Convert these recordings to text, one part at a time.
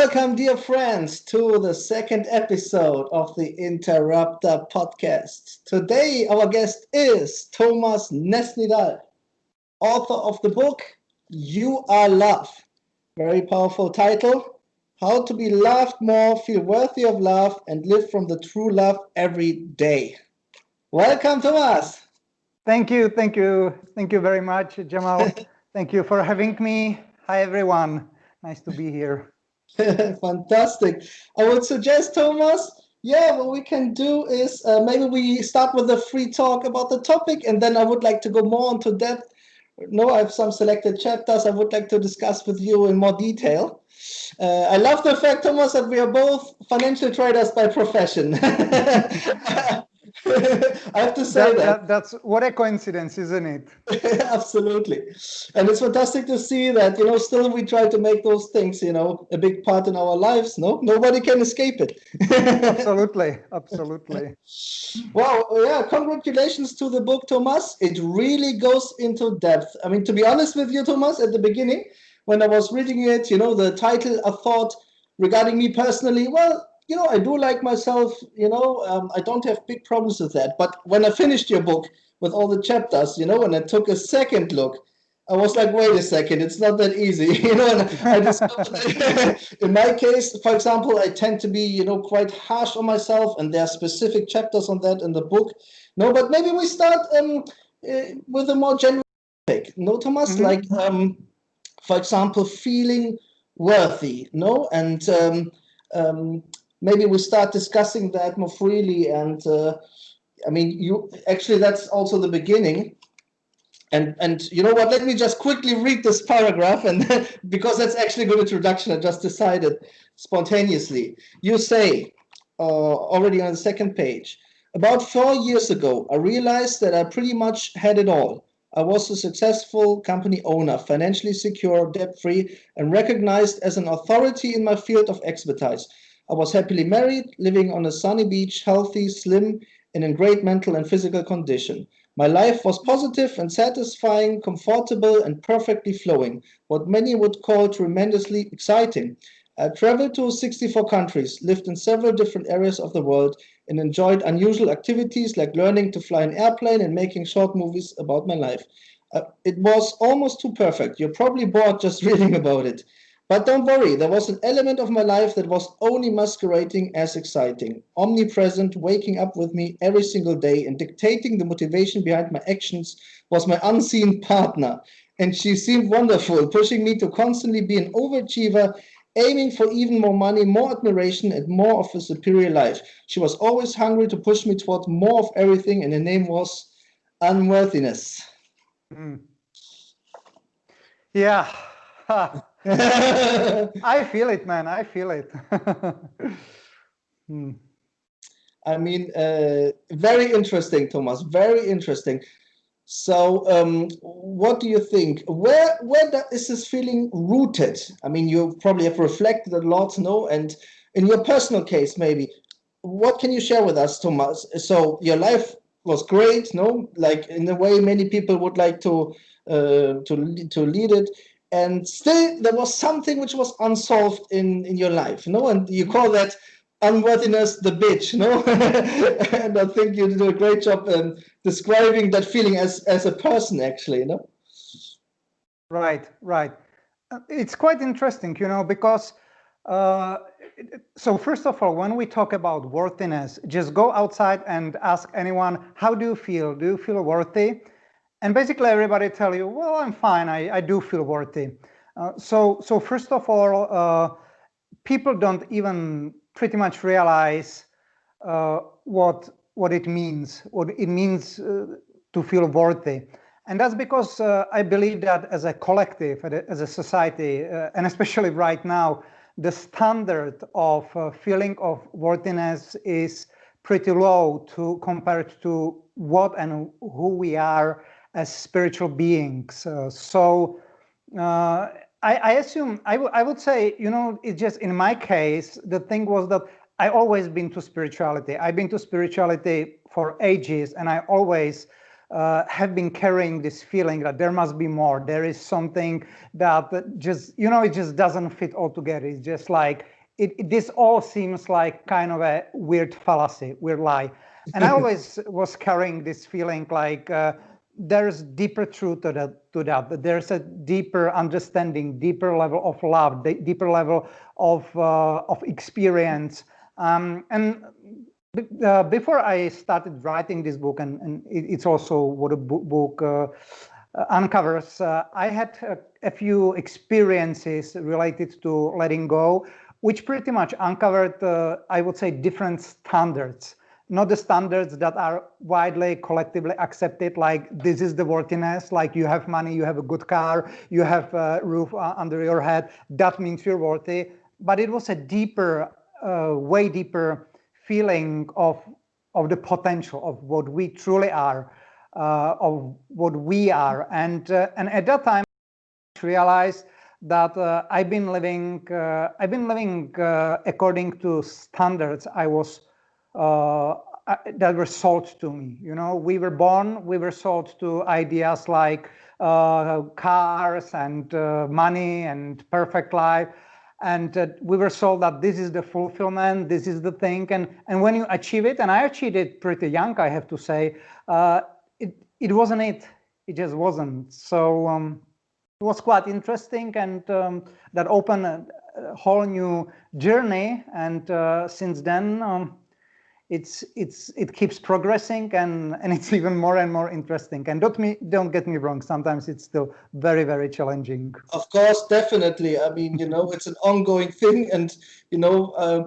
Welcome, dear friends, to the second episode of the Interruptor podcast. Today, our guest is Tomas Nesnidal, author of the book You Are Love. Very powerful title. How to be loved more, feel worthy of love, and live from the true love every day. Welcome, Tomas. Thank you very much, Jamal. Thank you for having me. Hi, everyone. Nice to be here. Fantastic. I would suggest, Thomas, what we can do is maybe we start with a free talk about the topic, and then I would like to go more into depth. No, I have some selected chapters I would like to discuss with you in more detail. I love the fact, Thomas, that we are both financial traders by profession. I have to say that's what a coincidence, isn't it? Absolutely. And it's fantastic to see that, still we try to make those things, a big part in our lives. No, nobody can escape it. Absolutely. Wow. Yeah. Congratulations to the book, Thomas. It really goes into depth. I mean, to be honest with you, Thomas, at the beginning, when I was reading it, the title, I thought regarding me personally, well, I do like myself, I don't have big problems with that. But when I finished your book with all the chapters, when I took a second look, I was like, wait a second, it's not that easy, and I discovered in my case, for example, I tend to be, quite harsh on myself, and there are specific chapters on that in the book. No, but maybe we start with a more general topic. No, Thomas, like, for example, feeling worthy, and maybe we start discussing that more freely. And that's also the beginning. And you know what? Let me just quickly read this paragraph, and because that's actually a good introduction, I just decided spontaneously. You say, already on the second page, about 4 years ago, I realized that I pretty much had it all. I was a successful company owner, financially secure, debt-free, and recognized as an authority in my field of expertise. I was happily married, living on a sunny beach, healthy, slim, and in great mental and physical condition. My life was positive and satisfying, comfortable, and perfectly flowing, what many would call tremendously exciting. I traveled to 64 countries, lived in several different areas of the world, and enjoyed unusual activities like learning to fly an airplane and making short movies about my life. It was almost too perfect. You're probably bored just reading about it. But don't worry, there was an element of my life that was only masquerading as exciting, omnipresent, waking up with me every single day and dictating the motivation behind my actions was my unseen partner. And she seemed wonderful, pushing me to constantly be an overachiever, aiming for even more money, more admiration, and more of a superior life. She was always hungry to push me toward more of everything, and her name was unworthiness. Yeah. I feel it, man. I feel it. I mean, very interesting, Thomas. Very interesting. So, what do you think? Where is this feeling rooted? I mean, you probably have reflected a lot, no? And in your personal case, maybe, what can you share with us, Thomas? So, your life was great, no? Like in a way, many people would like to lead it. And still, there was something which was unsolved in your life, no? And you call that unworthiness the bitch, no? And I think you did a great job in describing that feeling as a person, actually, no? Right. It's quite interesting, because so first of all, when we talk about worthiness, just go outside and ask anyone, how do you feel? Do you feel worthy? And basically everybody tell you, well, I'm fine, I do feel worthy. So first of all, people don't even pretty much realize what it means to feel worthy. And that's because I believe that as a collective, as a society, and especially right now, the standard of feeling of worthiness is pretty low compared to what and who we are as spiritual beings. I assume, I would say, it's just in my case, the thing was that I always been to spirituality. I've been to spirituality for ages, and I always have been carrying this feeling that there must be more. There is something that just, it just doesn't fit all together. It's just like this all seems like kind of a weird fallacy, weird lie. And I always was carrying this feeling like there's deeper truth to that. There's a deeper understanding, deeper level of love, deeper level of experience. And before I started writing this book, and it's also what a book uncovers, I had a few experiences related to letting go, which pretty much uncovered, I would say, different standards. Not the standards that are widely, collectively accepted, like this is the worthiness, like you have money, you have a good car, you have a roof under your head, that means you're worthy. But it was a deeper, way deeper feeling of the potential of what we truly are, of what we are. And at that time, I realized that I've been living according to standards that were sold to me. You know, we were sold to ideas like cars and money and perfect life. And we were sold that this is the fulfillment, this is the thing. And when you achieve it, and I achieved it pretty young, I have to say, it wasn't it. It just wasn't. So it was quite interesting, and that opened a whole new journey. And since then, it keeps progressing, and it's even more and more interesting. And don't get me wrong, sometimes it's still very, very challenging. Of course, definitely. I mean, it's an ongoing thing, and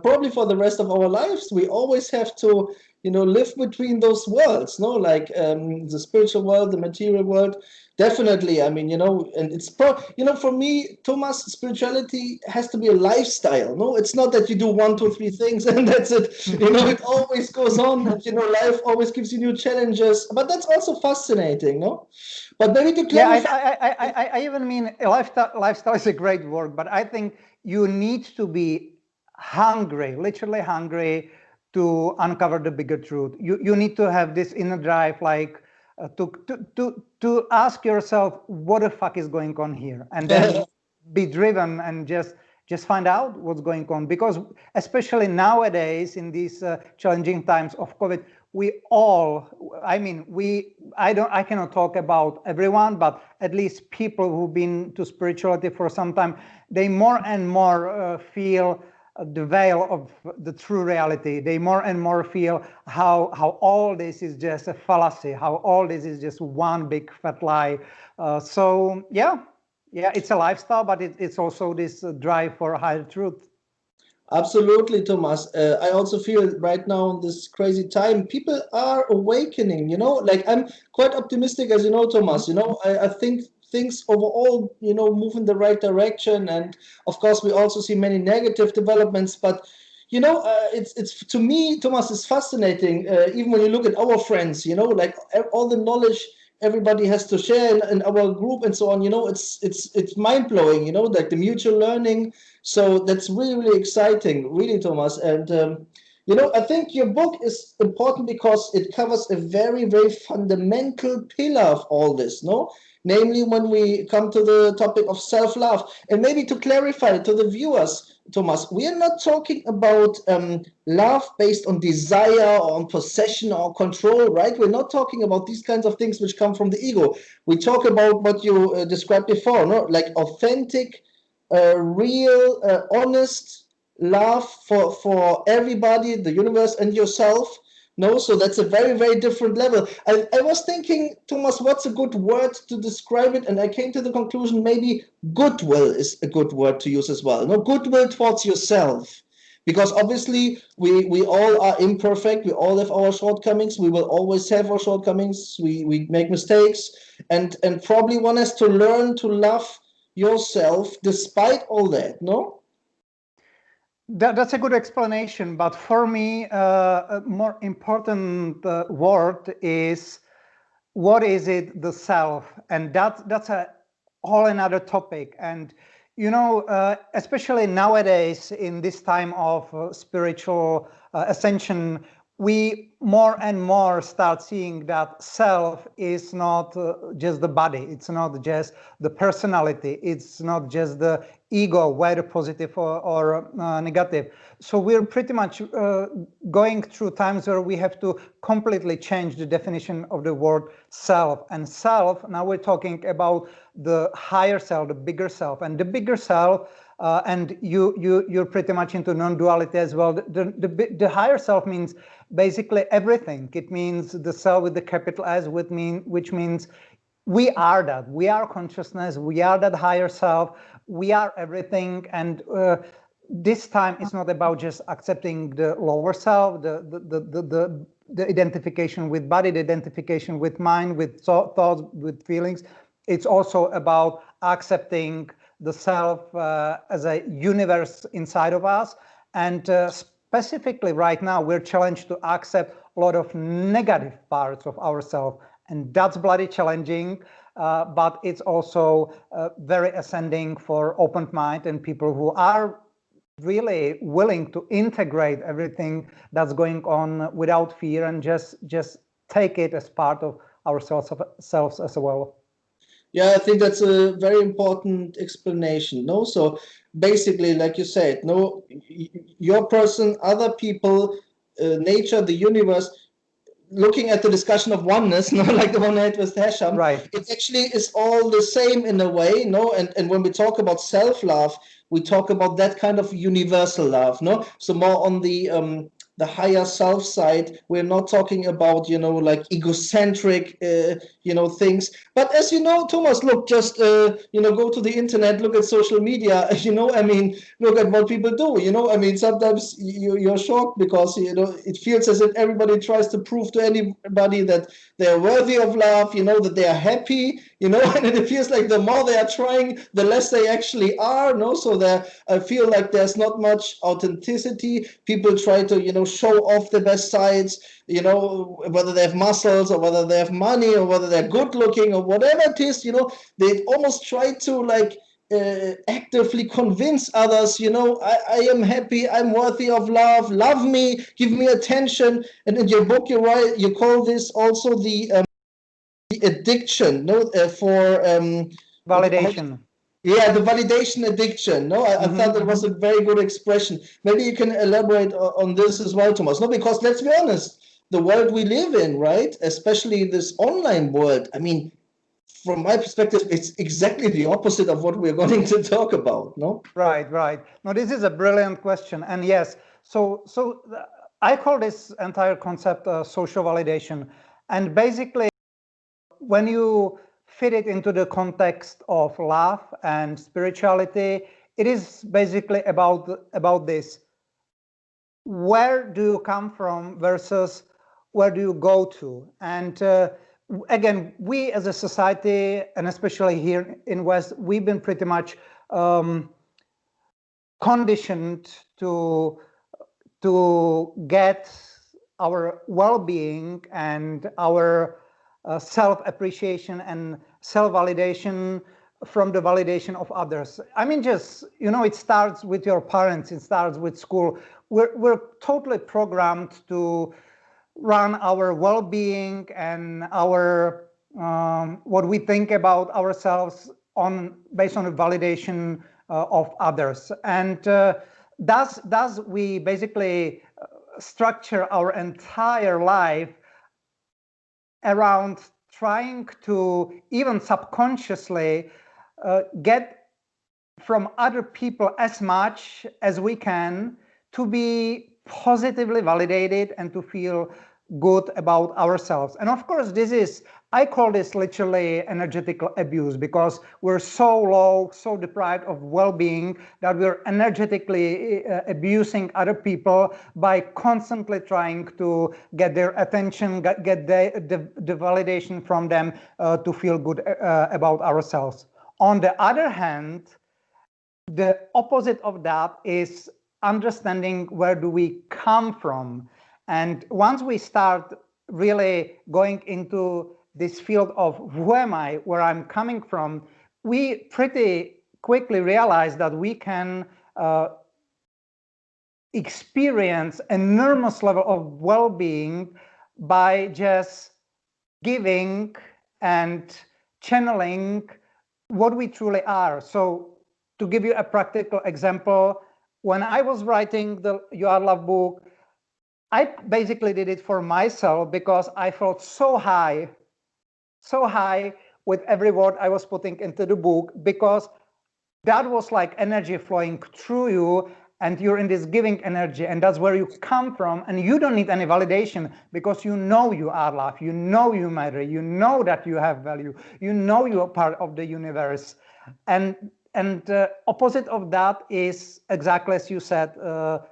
probably for the rest of our lives, we always have to, live between those worlds, no, like the spiritual world, the material world. Definitely. I mean, and it's for me, Thomas, spirituality has to be a lifestyle. No, it's not that you do 1, 2, 3 things and that's it. It always goes on, and life always gives you new challenges. But that's also fascinating, no? But maybe to clarify. Yeah, I even mean lifestyle is a great word, but I think you need to be hungry, literally hungry, to uncover the bigger truth. You need to have this inner drive, like to ask yourself, what the fuck is going on here, and then be driven and just find out what's going on. Because especially nowadays, in these challenging times of COVID, I cannot talk about everyone, but at least people who've been to spirituality for some time, they more and more feel the veil of the true reality. They more and more feel how all this is just a fallacy, how all this is just one big fat lie. So yeah, it's a lifestyle, but it's also this drive for higher truth. Absolutely, Thomas. I also feel right now in this crazy time, people are awakening, like I'm quite optimistic, as you know, Thomas. I think things overall, move in the right direction. And of course, we also see many negative developments. But, it's to me, Thomas, is fascinating. Even when you look at our friends, like all the knowledge everybody has to share in our group and so on, it's mind blowing, like the mutual learning. So that's really, really exciting, really, Thomas. And, I think your book is important because it covers a very, very fundamental pillar of all this, no? Namely, when we come to the topic of self-love. And maybe to clarify to the viewers, Thomas, we are not talking about love based on desire or on possession or control, right? We're not talking about these kinds of things which come from the ego. We talk about what you described before, no? Like authentic, real, honest love for everybody, the universe, and yourself. No, so that's a very, very different level. I was thinking, Thomas, what's a good word to describe it? And I came to the conclusion maybe goodwill is a good word to use as well. No, goodwill towards yourself. Because obviously we all are imperfect. We all have our shortcomings. We will always have our shortcomings. We make mistakes. And probably one has to learn to love yourself despite all that, no? That's a good explanation, but for me, a more important word is, what is it, the self? And that's a whole another topic. And especially nowadays, in this time of spiritual ascension, we more and more start seeing that self is not just the body, it's not just the personality, it's not just the ego, whether positive or negative. So we're pretty much going through times where we have to completely change the definition of the word self. And self, now we're talking about the higher self, the bigger self. And the bigger self, and you're pretty much into non-duality as well. The higher self means basically everything. It means the self with the capital S, which means we are that. We are consciousness. We are that higher self. We are everything. And this time it's not about just accepting the lower self, the identification with body, the identification with mind, with thoughts, with feelings. It's also about accepting the self as a universe inside of us. And specifically right now, we're challenged to accept a lot of negative parts of ourselves. And that's bloody challenging, but it's also very ascending for open mind and people who are really willing to integrate everything that's going on without fear and just take it as part of ourselves as well. Yeah, I think that's a very important explanation. No, so basically, like you said, no, your person, other people, nature, the universe, looking at the discussion of oneness, no, like the one I had with Hesham, right. It actually is all the same in a way, no. And when we talk about self-love, we talk about that kind of universal love, no. So more on the higher self side. We're not talking about, like egocentric, things. But as you know, Thomas, look, just go to the internet, look at social media. I mean, look at what people do. I mean, sometimes you're shocked because it feels as if everybody tries to prove to anybody that they're worthy of love. That they are happy. And it feels like the more they are trying, the less they actually are. No, so I feel like there's not much authenticity. People try to show off the best sides. Whether they have muscles or whether they have money or whether they're good looking or whatever it is. They almost try to actively convince others, I am happy, I'm worthy of love me, give me attention. And in your book, you call this also the addiction, no, for validation. Yeah, the validation addiction. No, I thought that was a very good expression. Maybe you can elaborate on this as well, Thomas. No, because let's be honest, the world we live in, right, especially this online world, I mean, from my perspective, it's exactly the opposite of what we're going to talk about, no? Right. No, this is a brilliant question. And yes, so I call this entire concept social validation. And basically, when you fit it into the context of love and spirituality, it is basically about this. Where do you come from versus where do you go to? And again, we as a society, and especially here in West, we've been pretty much conditioned to get our well-being and our self-appreciation and self-validation from the validation of others. I mean, just, it starts with your parents, it starts with school. We're totally programmed to run our well-being and our what we think about ourselves based on the validation of others. And thus we basically structure our entire life around trying to, even subconsciously, get from other people as much as we can to be positively validated and to feel good about ourselves. And of course, I call this literally energetic abuse, because we're so low, so deprived of well-being that we're energetically abusing other people by constantly trying to get their attention, get the validation from them to feel good about ourselves. On the other hand, the opposite of that is understanding where do we come from. And once we start really going into this field of who am I, where I'm coming from, we pretty quickly realize that we can experience enormous level of well-being by just giving and channeling what we truly are. So to give you a practical example, when I was writing the You Are Love book, I basically did it for myself because I felt so high with every word I was putting into the book, because that was like energy flowing through you, and you're in this giving energy, and that's where you come from, and you don't need any validation because you know you are love, you know you matter, you know that you have value, you know you are part of the universe. And opposite of that is exactly as you said,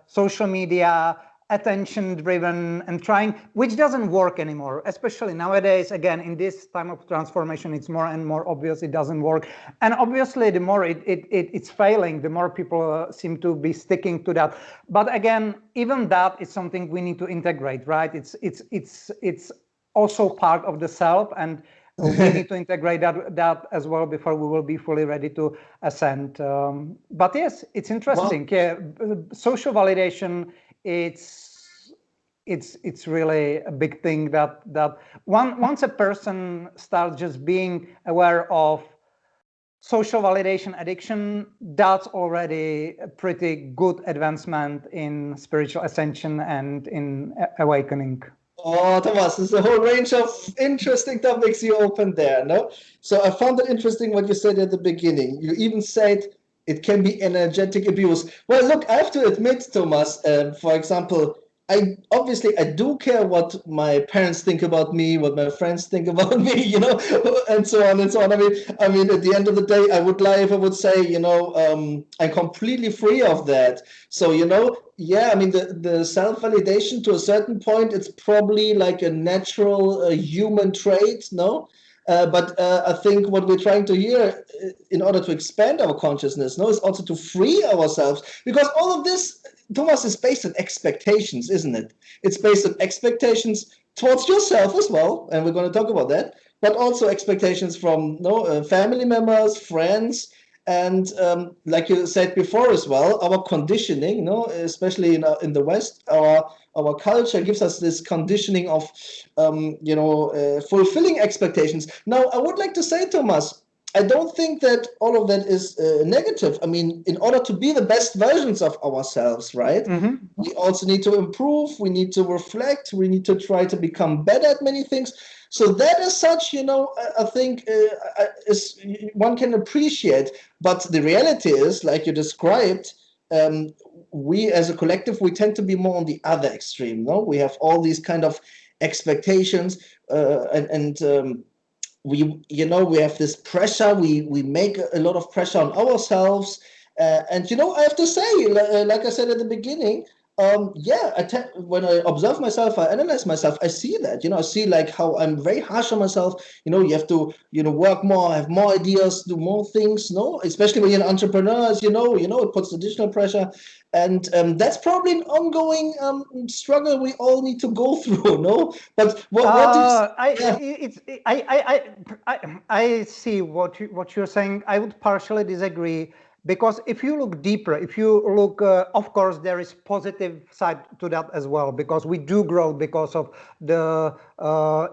social media, attention driven, and trying, which doesn't work anymore, especially nowadays. Again, in this time of transformation, it's more and more obvious it doesn't work. And obviously the more it's failing, the more people seem to be sticking to that. But again, even that is something we need to integrate, right? It's also part of the self, and we need to integrate that as well before we will be fully ready to ascend. But yes, it's interesting. Yeah, social validation, it's really a big thing that once a person starts just being aware of social validation addiction, that's already a pretty good advancement in spiritual ascension and in awakening. Oh, Thomas, there's a whole range of interesting topics you opened there, no? So I found it interesting what you said at the beginning. You even said it can be energetic abuse. Well, look, I have to admit, Thomas, for example, I do care what my parents think about me, what my friends think about me, and so on and so on. I mean, at the end of the day, I would lie if I would say, I'm completely free of that. So, yeah, I mean, the self-validation to a certain point, it's probably like a natural human trait, no? But I think what we're trying to hear in order to expand our consciousness, no, is also to free ourselves, because all of this, Thomas, is based on expectations, isn't it? It's based on expectations towards yourself as well, and we're going to talk about that, but also expectations from family members, friends, and like you said before as well, our conditioning, especially in the West, our culture gives us this conditioning of fulfilling expectations. Now, I would like to say, Thomas, I don't think that all of that is negative. I mean, in order to be the best versions of ourselves, right? Mm-hmm. We also need to improve, we need to reflect, we need to try to become better at many things. So that as such, I think is one can appreciate. But the reality is, like you described, we as a collective, we tend to be more on the other extreme. No, we have all these kind of expectations, and we have this pressure. We make a lot of pressure on ourselves, and I have to say, like I said at the beginning, when I observe myself, I analyze myself, I see that, I see like how I'm very harsh on myself. You have to, work more, have more ideas, do more things, no? Especially when you're an entrepreneur, as it puts additional pressure. And that's probably an ongoing struggle we all need to go through, no? But what do you I see what you're saying. I would partially disagree, because if you look deeper, if you look, of course, there is positive side to that as well, because we do grow because of the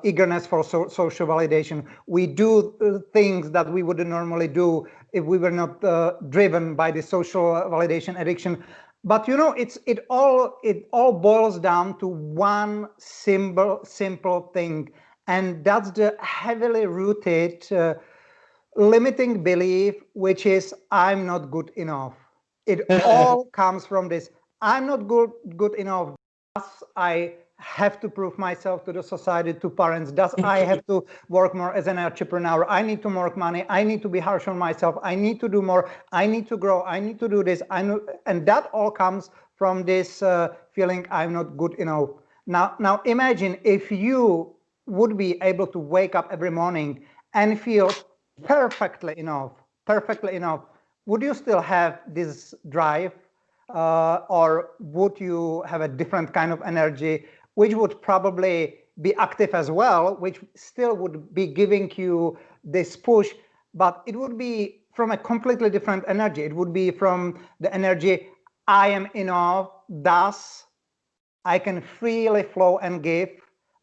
eagerness for social validation. We do things that we wouldn't normally do if we were not driven by the social validation addiction. But it all boils down to one simple thing, and that's the heavily rooted limiting belief, which is I'm not good enough. It all comes from this. I'm not good enough. Thus, I have to prove myself to the society, to parents. Thus, I have to work more as an entrepreneur. I need to make money. I need to be harsh on myself. I need to do more. I need to grow. I need to do this. And that all comes from this feeling I'm not good enough. Now imagine if you would be able to wake up every morning and feel perfectly enough, would you still have this drive, or would you have a different kind of energy, which would probably be active as well, which still would be giving you this push, but it would be from a completely different energy. It would be from the energy, I am enough, thus I can freely flow and give,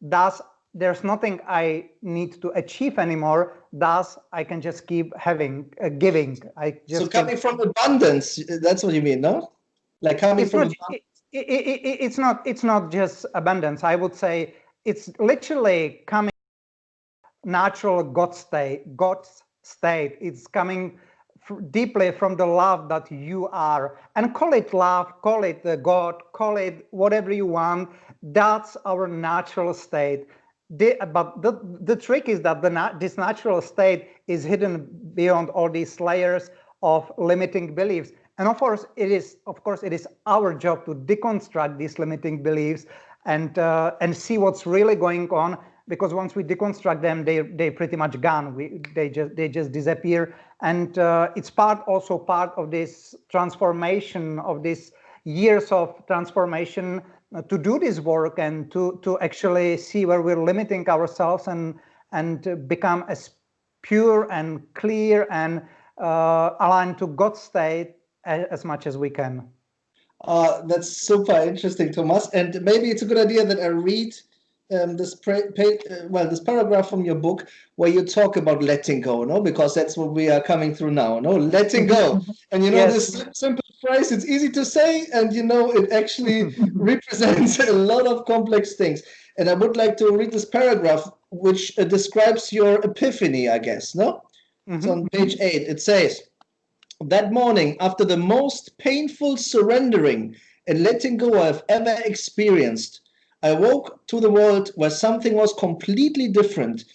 thus there's nothing I need to achieve anymore. Thus, I can just keep having, giving. So coming from abundance, that's what you mean, no? Like coming it's from not, it's not just abundance. I would say it's literally coming natural God's state. It's coming deeply from the love that you are, and call it love, call it the God, call it whatever you want. That's our natural state. But the trick is that this natural state is hidden beyond all these layers of limiting beliefs. And of course, it is our job to deconstruct these limiting beliefs and see what's really going on. Because once we deconstruct them, they pretty much gone. They just disappear. And it's also part of this transformation, of this years of transformation, to do this work and to actually see where we're limiting ourselves and become as pure and clear and aligned to God's state as much as we can. That's super interesting, Thomas. And maybe it's a good idea that I read this paragraph from your book where you talk about letting go, no? Because that's what we are coming through now, no? Letting go. And Yes. this simple phrase, it's easy to say, and it actually represents a lot of complex things. And I would like to read this paragraph, which describes your epiphany, I guess, no? It's on page 8. It says, that morning, after the most painful surrendering and letting go I've ever experienced, I woke to the world where something was completely different.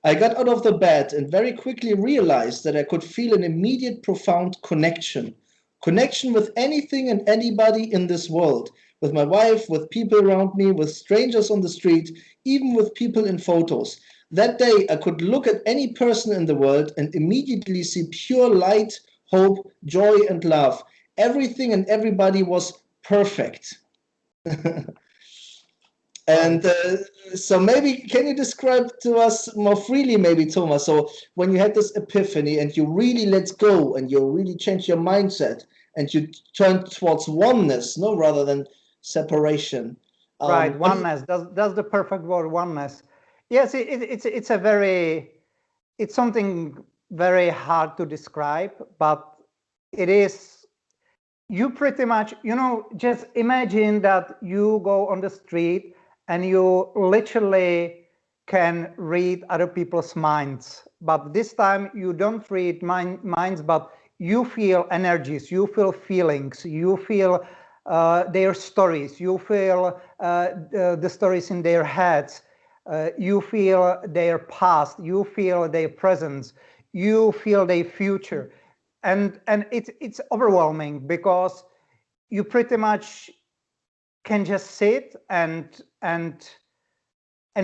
I got out of the bed and very quickly realized that I could feel an immediate, profound connection. Connection with anything and anybody in this world. With my wife, with people around me, with strangers on the street, even with people in photos. That day, I could look at any person in the world and immediately see pure light, hope, joy, and love. Everything and everybody was perfect. And so maybe can you describe to us more freely, maybe, Thomas, so when you had this epiphany and you really let go and you really changed your mindset and you turned towards oneness, no, rather than separation. Right, oneness. That's the perfect word, oneness. Yes, it's something very hard to describe, but it is. You pretty much, just imagine that you go on the street and you literally can read other people's minds. But this time you don't read minds, but you feel energies, you feel feelings, you feel their stories, you feel the stories in their heads, you feel their past, you feel their presence, you feel their future. And it's overwhelming because you pretty much can just sit and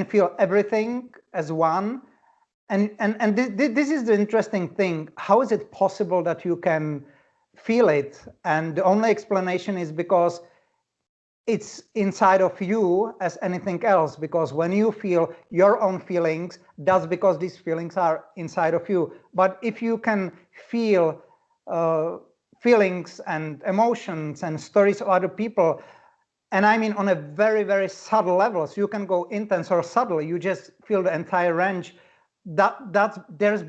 feel everything as one. And this is the interesting thing. How is it possible that you can feel it? And the only explanation is because it's inside of you as anything else. Because when you feel your own feelings, that's because these feelings are inside of you. But if you can feel feelings and emotions and stories of other people, and I mean on a very, very subtle level, so you can go intense or subtle, you just feel the entire range. There's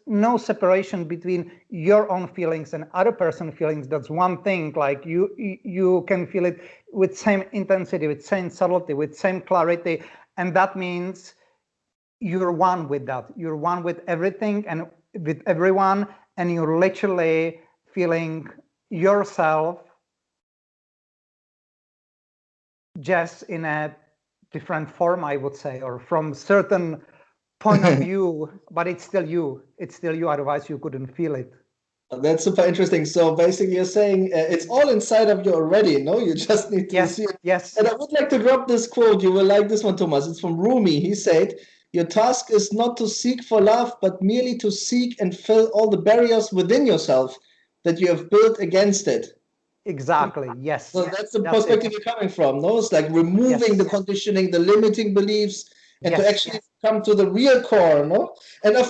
no separation between your own feelings and other person's feelings. That's one thing. Like you can feel it with same intensity, with same subtlety, with same clarity, and that means you're one with that. You're one with everything and with everyone, and you're literally feeling yourself just in a different form, I would say, or from certain point of view, but it's still you. It's still you, otherwise you couldn't feel it. That's super interesting. So basically you're saying it's all inside of you already, no? You just need to see it. Yes. And I would like to drop this quote. You will like this one, Thomas. It's from Rumi. He said, your task is not to seek for love, but merely to seek and fill all the barriers within yourself that you have built against it. Exactly. Yes. So that's the perspective you're coming from, no? It's like removing the conditioning, the limiting beliefs, and to actually come to the real core, no? And I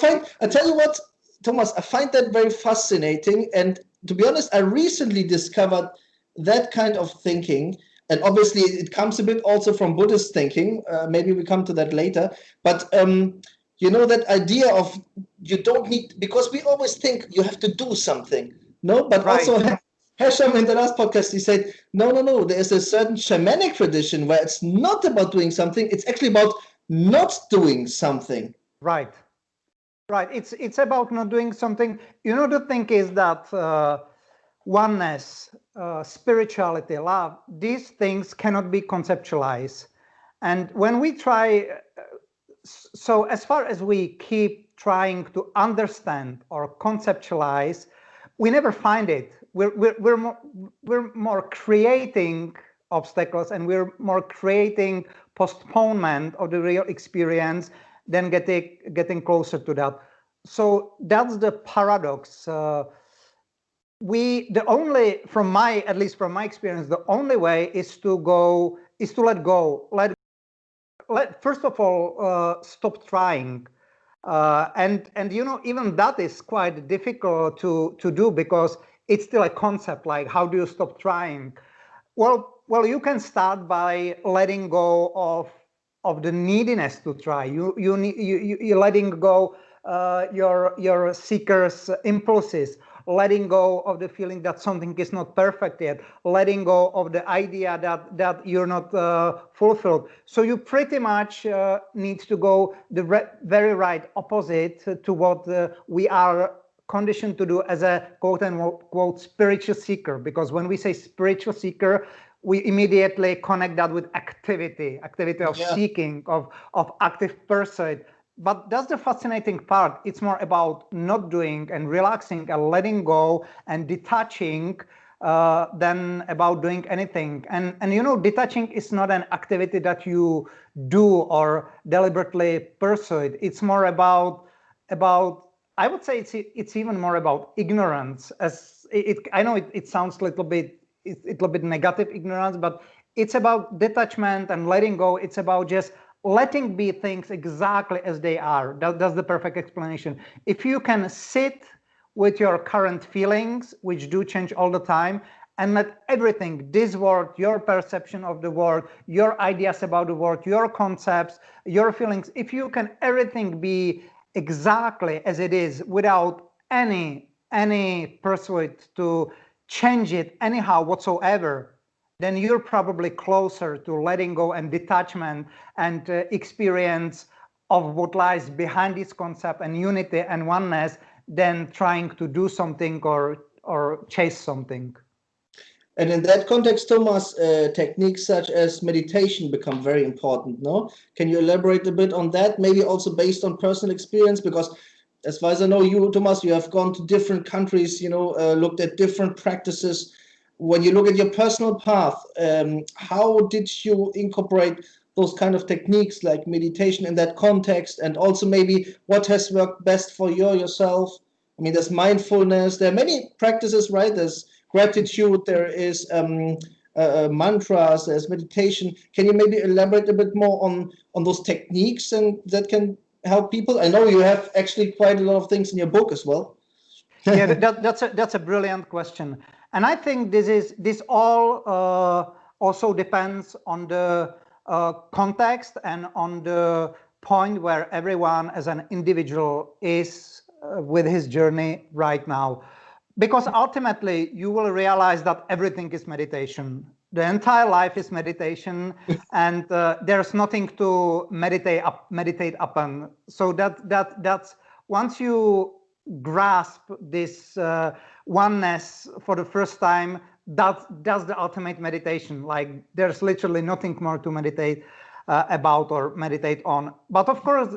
tell you what, Thomas, I find that very fascinating. And to be honest, I recently discovered that kind of thinking and obviously it comes a bit also from Buddhist thinking. Maybe we come to that later. But that idea of you don't need, because we always think you have to do something. No, but Right. also Hashem in the last podcast, he said, no. There's a certain shamanic tradition where it's not about doing something. It's actually about not doing something. Right. It's about not doing something. The thing is that oneness, spirituality, love, these things cannot be conceptualized. And when we try, so as far as we keep trying to understand or conceptualize, we never find it. We're more creating obstacles, and we're more creating postponement of the real experience than getting closer to that. So that's the paradox. At least from my experience, the only way is to let go. First of all, stop trying. And even that is quite difficult to do, because it's still a concept. Like, how do you stop trying? Well, you can start by letting go of the neediness to try. You're letting go your seeker's impulses, letting go of the feeling that something is not perfect yet, letting go of the idea that you're not fulfilled. So you pretty much need to go the very right opposite to what we are conditioned to do as a quote-unquote spiritual seeker. Because when we say spiritual seeker, we immediately connect that with activity of seeking, of active pursuit. But that's the fascinating part. It's more about not doing and relaxing and letting go and detaching than about doing anything. And detaching is not an activity that you do or deliberately pursue it. It's more about I would say it's even more about ignorance. I know it sounds a little bit negative, ignorance, but it's about detachment and letting go. It's about just letting be things exactly as they are. That's the perfect explanation. If you can sit with your current feelings, which do change all the time, and let everything, this world, your perception of the world, your ideas about the world, your concepts, your feelings, if you can everything be exactly as it is without any pursuit to change it anyhow whatsoever, then you're probably closer to letting go and detachment and experience of what lies behind this concept and unity and oneness than trying to do something or chase something. And in that context, Thomas, techniques such as meditation become very important, no? Can you elaborate a bit on that? Maybe also based on personal experience, because as far as I know, you, Thomas, you have gone to different countries, looked at different practices. When you look at your personal path, how did you incorporate those kind of techniques like meditation in that context? And also maybe what has worked best for yourself? I mean, there's mindfulness, there are many practices, right? There's gratitude, there is mantras, there's meditation. Can you maybe elaborate a bit more on those techniques and that can help people? I know you have actually quite a lot of things in your book as well. Yeah, that's a brilliant question, and I think this all also depends on the context and on the point where everyone as an individual is with his journey right now. Because ultimately, you will realize that everything is meditation. The entire life is meditation, and there's nothing to meditate upon. So that's once you grasp this oneness for the first time, that's the ultimate meditation. Like, there's literally nothing more to meditate about or meditate on. But of course,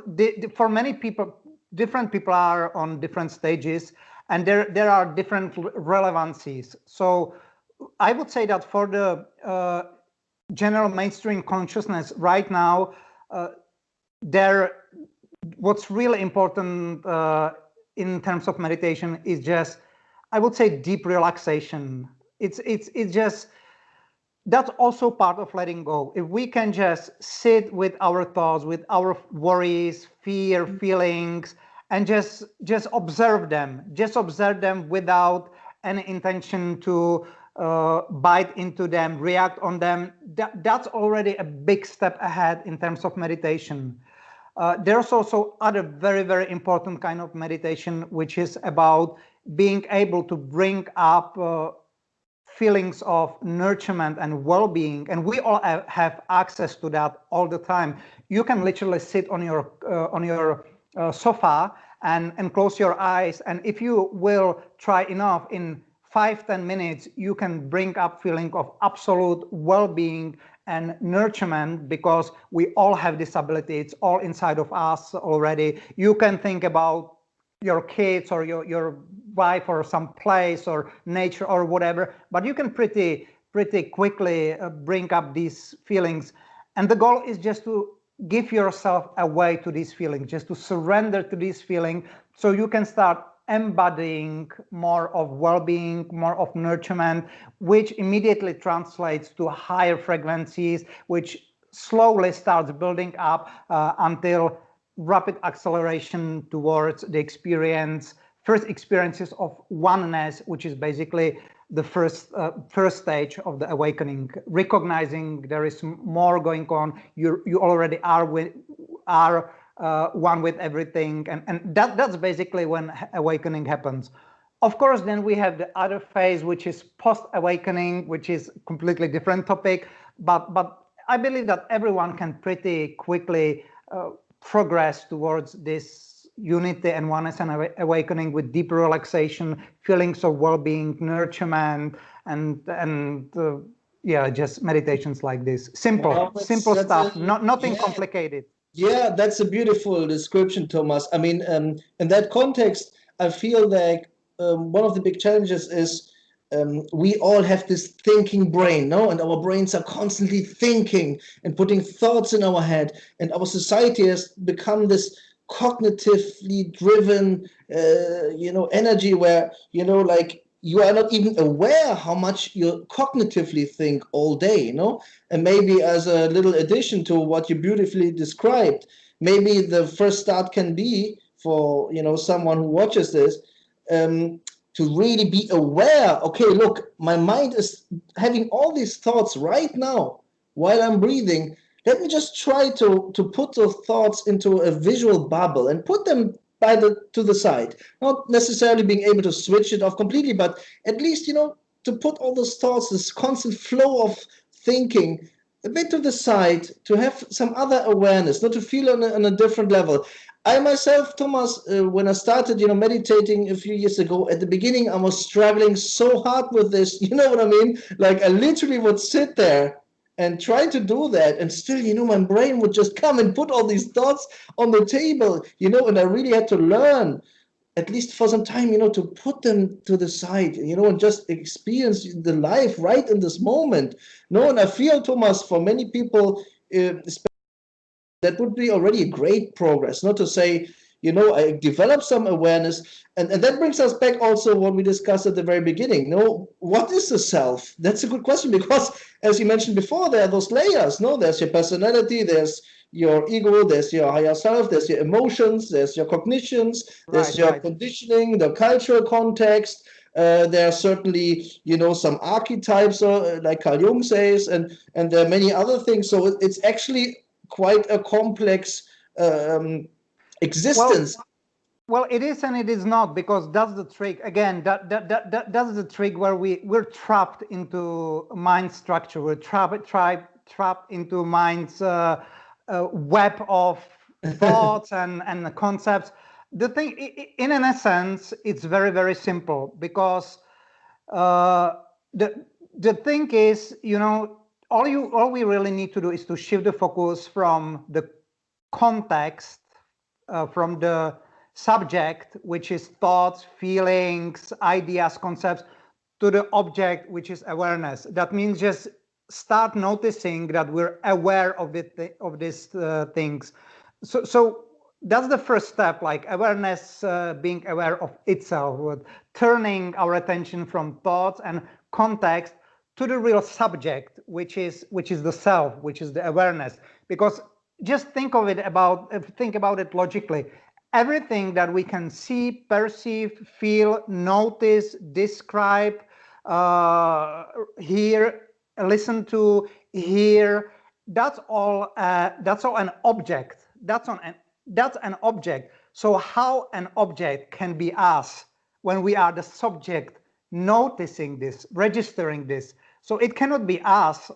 for many people, different people are on different stages, and there are different relevancies. So I would say that for the general mainstream consciousness right now, what's really important in terms of meditation is just, I would say, deep relaxation. It's just, that's also part of letting go. If we can just sit with our thoughts, with our worries, fear, feelings, and just observe them without any intention to bite into them, react on them, that's already a big step ahead in terms of meditation. There's also other very, very important kind of meditation, which is about being able to bring up feelings of nurturement and well-being, and we all have access to that all the time. You can literally sit on your sofa and close your eyes, and if you will try enough, in 5-10 minutes you can bring up feeling of absolute well-being and nurturement, because we all have this ability. It's all inside of us already. You can think about your kids or your wife or some place or nature or whatever, but you can pretty quickly bring up these feelings. And the goal is just to give yourself away to these feelings, just to surrender to this feeling, so you can start embodying more of well-being, more of nurturement, which immediately translates to higher frequencies, which slowly starts building up until rapid acceleration towards the first experiences of oneness, which is basically the first stage of the awakening, recognizing there is more going on. You already are one with everything, and that's basically when awakening happens. Of course, then we have the other phase, which is post-awakening, which is completely different topic, but I believe that everyone can pretty quickly progress towards this unity and oneness and awakening with deeper relaxation, feelings of well-being, nurturement, and yeah, just meditations like this. Simple stuff, nothing complicated. Yeah, that's a beautiful description, Thomas. I mean, in that context, I feel like one of the big challenges is we all have this thinking brain, no? And our brains are constantly thinking and putting thoughts in our head. And our society has become this cognitively driven, energy where, like you are not even aware how much you cognitively think all day, And maybe as a little addition to what you beautifully described, maybe the first start can be for, someone who watches this, to really be aware, okay, look, my mind is having all these thoughts right now while I'm breathing. Let me just try to put those thoughts into a visual bubble and put them to the side. Not necessarily being able to switch it off completely, but at least, to put all those thoughts, this constant flow of thinking, a bit to the side, to have some other awareness, not to feel on a different level. I myself, Thomas, when I started, meditating a few years ago, at the beginning, I was struggling so hard with this. You know what I mean? Like I literally would sit there and try to do that, and still, my brain would just come and put all these thoughts on the table, and I really had to learn, at least for some time, to put them to the side, and just experience the life right in this moment. No, and I feel, Thomas, for many people, that would be already a great progress, not to say, I develop some awareness. And that brings us back also what we discussed at the very beginning. What is the self? That's a good question, because as you mentioned before, there are those layers. There's your personality, there's your ego, there's your higher self, there's your emotions, there's your cognitions, there's your conditioning, the cultural context. There are certainly, some archetypes, like Carl Jung says, and there are many other things. So it's actually quite a complex existence. Well, it is and it is not, because that's the trick. Again, that's the trick where we're trapped into mind structure. We're trapped into mind's web of thoughts and concepts. The thing, in an essence, it's very, very simple, because the thing is, all we really need to do is to shift the focus from the context, from the subject, which is thoughts, feelings, ideas, concepts, to the object, which is awareness. That means just start noticing that we're aware of these things. So that's the first step, like awareness, being aware of itself, turning our attention from thoughts and context to the real subject, which is the self, which is the awareness. Because just think about it logically. Everything that we can see, perceive, feel, notice, describe, hear, listen to, hear. That's all. That's all an object. That's an object. So how an object can be us when we are the subject noticing this, registering this? So it cannot be us.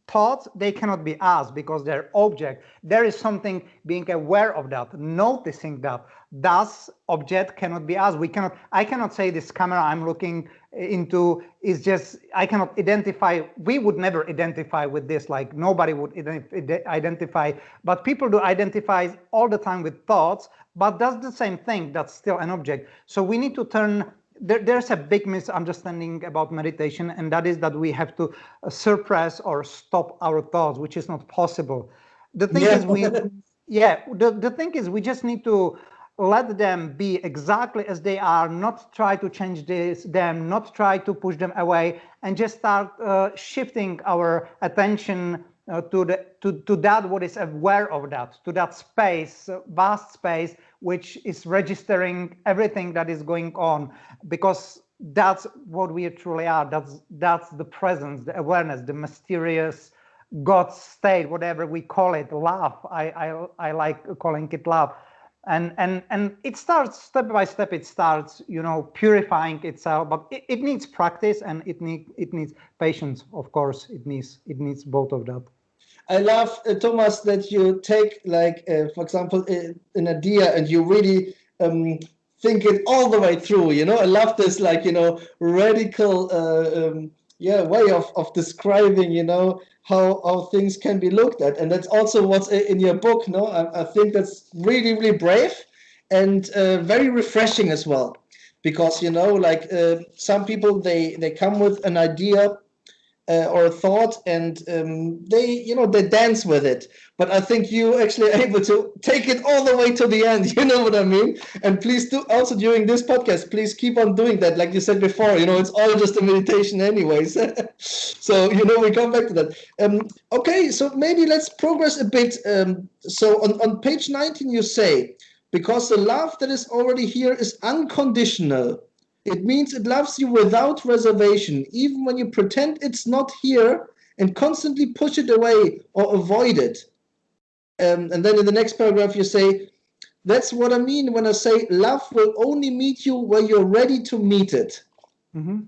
Thoughts, they cannot be us because they're object. There is something being aware of that, noticing that. Thus, object cannot be us. I cannot say this camera I'm looking into is just, I cannot identify, we would never identify with this, like nobody would identify, but people do identify all the time with thoughts, but that's the same thing, that's still an object. So we need to turn, there's a big misunderstanding about meditation, and that is that we have to suppress or stop our thoughts, which is not possible. The thing is the thing is we just need to let them be exactly as they are, not try to change them, not try to push them away, and just start shifting our attention to that what is aware of that, to that space, vast space, which is registering everything that is going on, because that's what we truly are. That's the presence, the awareness, the mysterious God state, whatever we call it, love. I like calling it love. And it starts step by step. It starts, purifying itself, but it needs practice, and it needs patience. Of course, it needs both of that. I love, Thomas, that you take, like, for example, an idea and you really think it all the way through. I love this, like, radical way of describing, how things can be looked at. And that's also what's in your book. No, I think that's really, really brave and very refreshing as well. Because, like some people, they come with an idea or a thought, and they dance with it. But I think you actually are able to take it all the way to the end. You know what I mean? And please do also during this podcast, please keep on doing that. Like you said before, it's all just a meditation anyways. So, we come back to that. Okay, so maybe let's progress a bit. So on page 19, you say, because the love that is already here is unconditional. It means it loves you without reservation, even when you pretend it's not here and constantly push it away or avoid it. And then in the next paragraph, you say, that's what I mean when I say love will only meet you where you're ready to meet it. Mm-hmm.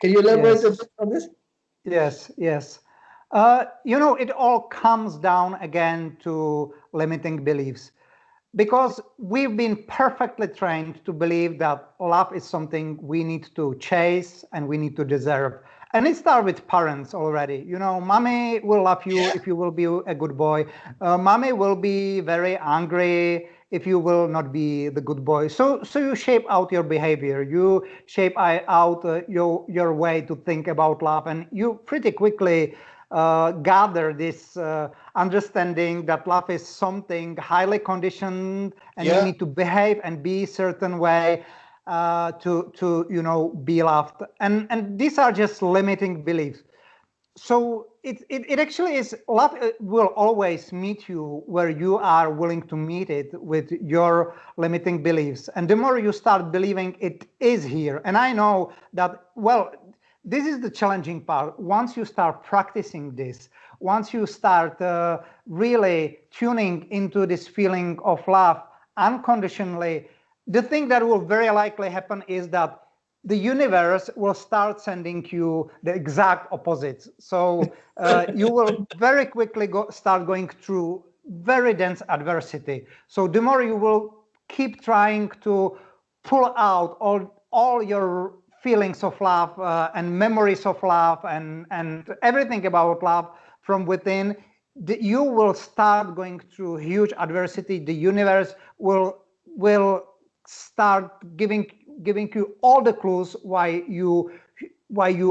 Can you elaborate a bit on this? Yes. It all comes down again to limiting beliefs. Because we've been perfectly trained to believe that love is something we need to chase and we need to deserve. And it starts with parents already. Mommy will love you if you will be a good boy. Mommy will be very angry if you will not be the good boy. So you shape out your behavior. You shape out your way to think about love. And you pretty quickly gather this understanding that love is something highly conditioned, and you need to behave and be a certain way to be loved. And these are just limiting beliefs. So it actually is, love will always meet you where you are willing to meet it with your limiting beliefs. And the more you start believing it is here, and I know that, well, this is the challenging part. Once you start practicing this, once you start really tuning into this feeling of love unconditionally, the thing that will very likely happen is that the universe will start sending you the exact opposite. So you will very quickly start going through very dense adversity. So the more you will keep trying to pull out all your feelings of love and memories of love and everything about love from within, you will start going through huge adversity. The universe will start giving you all the clues why you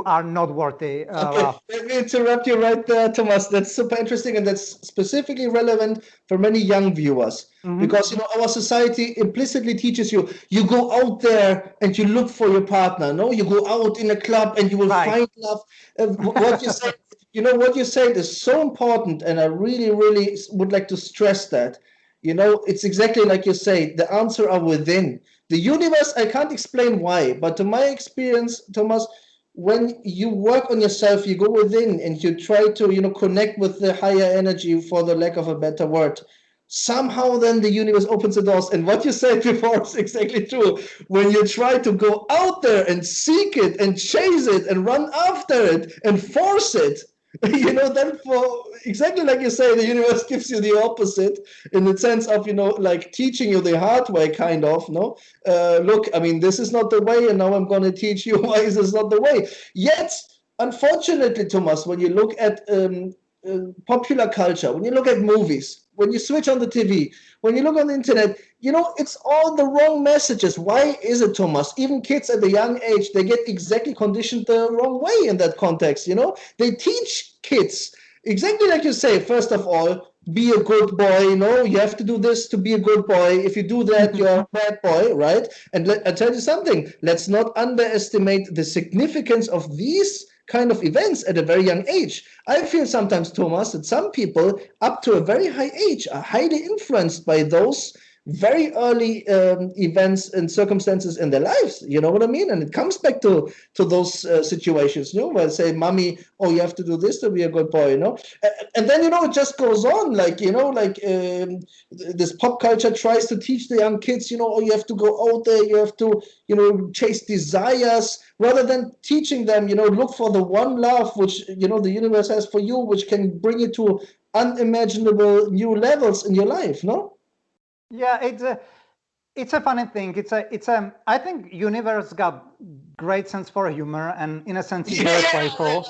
are not worthy. Okay, let me interrupt you right there, Thomas. That's super interesting, and that's specifically relevant for many young viewers. Mm-hmm. Because our society implicitly teaches you go out there and you look for your partner. No, you go out in a club and you will find love. What you said, what you said is so important, and I really, really would like to stress that. It's exactly like you say. The answer are within. The universe, I can't explain why, but to my experience, Thomas, when you work on yourself, you go within and you try to, connect with the higher energy, for the lack of a better word. Somehow then the universe opens the doors. And what you said before is exactly true. When you try to go out there and seek it and chase it and run after it and force it, then for exactly like you say, the universe gives you the opposite, in the sense of, like teaching you the hard way, kind of, no? Look, I mean, this is not the way, and now I'm going to teach you why this is not the way. Yet, unfortunately, Thomas, when you look at popular culture, when you look at movies, when you switch on the TV, when you look on the internet, it's all the wrong messages. Why is it, Thomas? Even kids at a young age, they get exactly conditioned the wrong way in that context. They teach kids exactly like you say. First of all, be a good boy. You have to do this to be a good boy. If you do that, you're a bad boy, right? And I tell you something. Let's not underestimate the significance of these kind of events at a very young age. I feel sometimes, Thomas, that some people up to a very high age are highly influenced by those very early events and circumstances in their lives. You know what I mean? And it comes back to those situations, where I say, mommy, oh, you have to do this to be a good boy, And then, it just goes on, like, this pop culture tries to teach the young kids, oh, you have to go out there, you have to, chase desires, rather than teaching them, look for the one love which, the universe has for you, which can bring you to unimaginable new levels in your life, no? Yeah, it's a funny thing. I think universe got great sense for humor, and in a sense, it's very playful.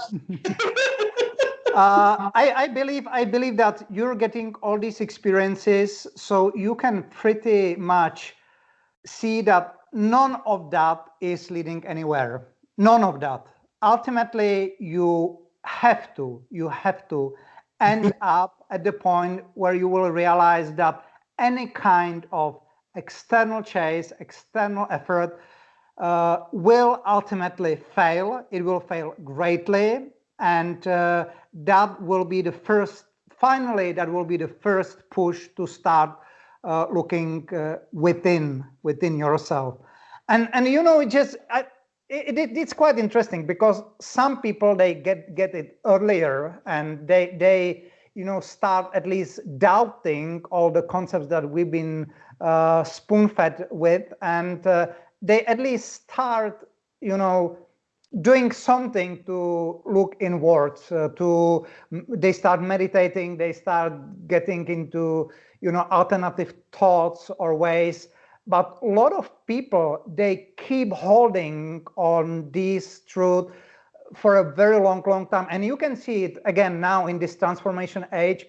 I believe that you're getting all these experiences, so you can pretty much see that none of that is leading anywhere. None of that. Ultimately, you have to end up at the point where you will realize that any kind of external chase, external effort will ultimately fail. It will fail greatly, and that will be the first. Finally, that will be the first push to start looking within yourself, and it's quite interesting, because some people, they get it earlier, and they start at least doubting all the concepts that we've been spoon-fed with, and they at least start doing something to look inwards, they start meditating, they start getting into alternative thoughts or ways. But a lot of people, they keep holding on this truth for a very long time, and you can see it again now in this transformation age.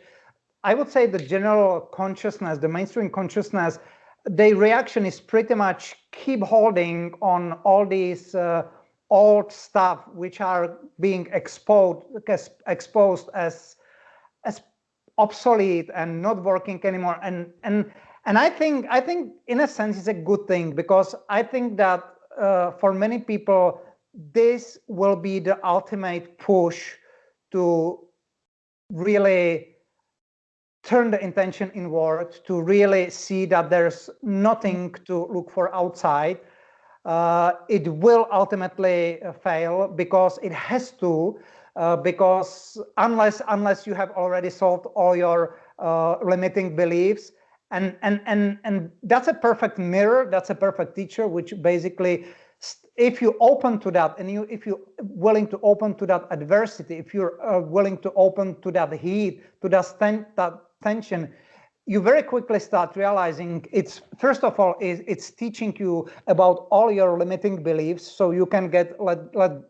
I would say the general consciousness, the mainstream consciousness, the reaction is pretty much keep holding on all these old stuff which are being exposed as obsolete and not working anymore. And I think in a sense it's a good thing, because I think that for many people this will be the ultimate push to really turn the intention inward, to really see that there's nothing to look for outside. It will ultimately fail, because it has to, because unless you have already solved all your limiting beliefs, and that's a perfect mirror, that's a perfect teacher, which basically, if you open to that, and if you're willing to open to that adversity, if you're willing to open to that heat, to that tension, you very quickly start realizing it's, first of all, it's teaching you about all your limiting beliefs, so you can let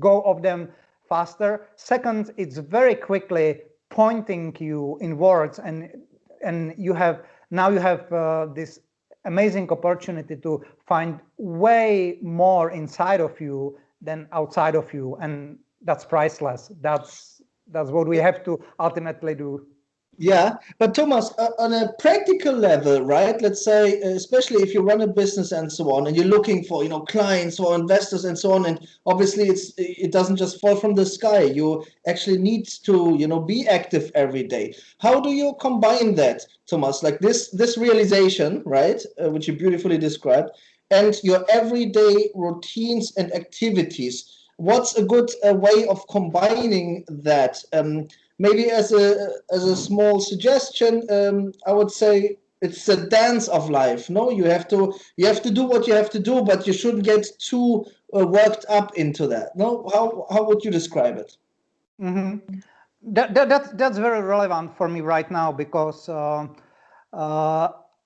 go of them faster. Second, it's very quickly pointing you inwards, and you have this amazing opportunity to find way more inside of you than outside of you, and that's priceless. That's what we have to ultimately do. Yeah, but Thomas, on a practical level, right? Let's say, especially if you run a business and so on, and you're looking for, clients or investors and so on, and obviously it doesn't just fall from the sky. You actually need to, be active every day. How do you combine that, Thomas? Like this realization, right, which you beautifully described, and your everyday routines and activities. what's a good way of combining that? Maybe as a small suggestion, I would say it's a dance of life. No, you have to do what you have to do, but you shouldn't get too worked up into that. No, how would you describe it? Mm-hmm. That's very relevant for me right now because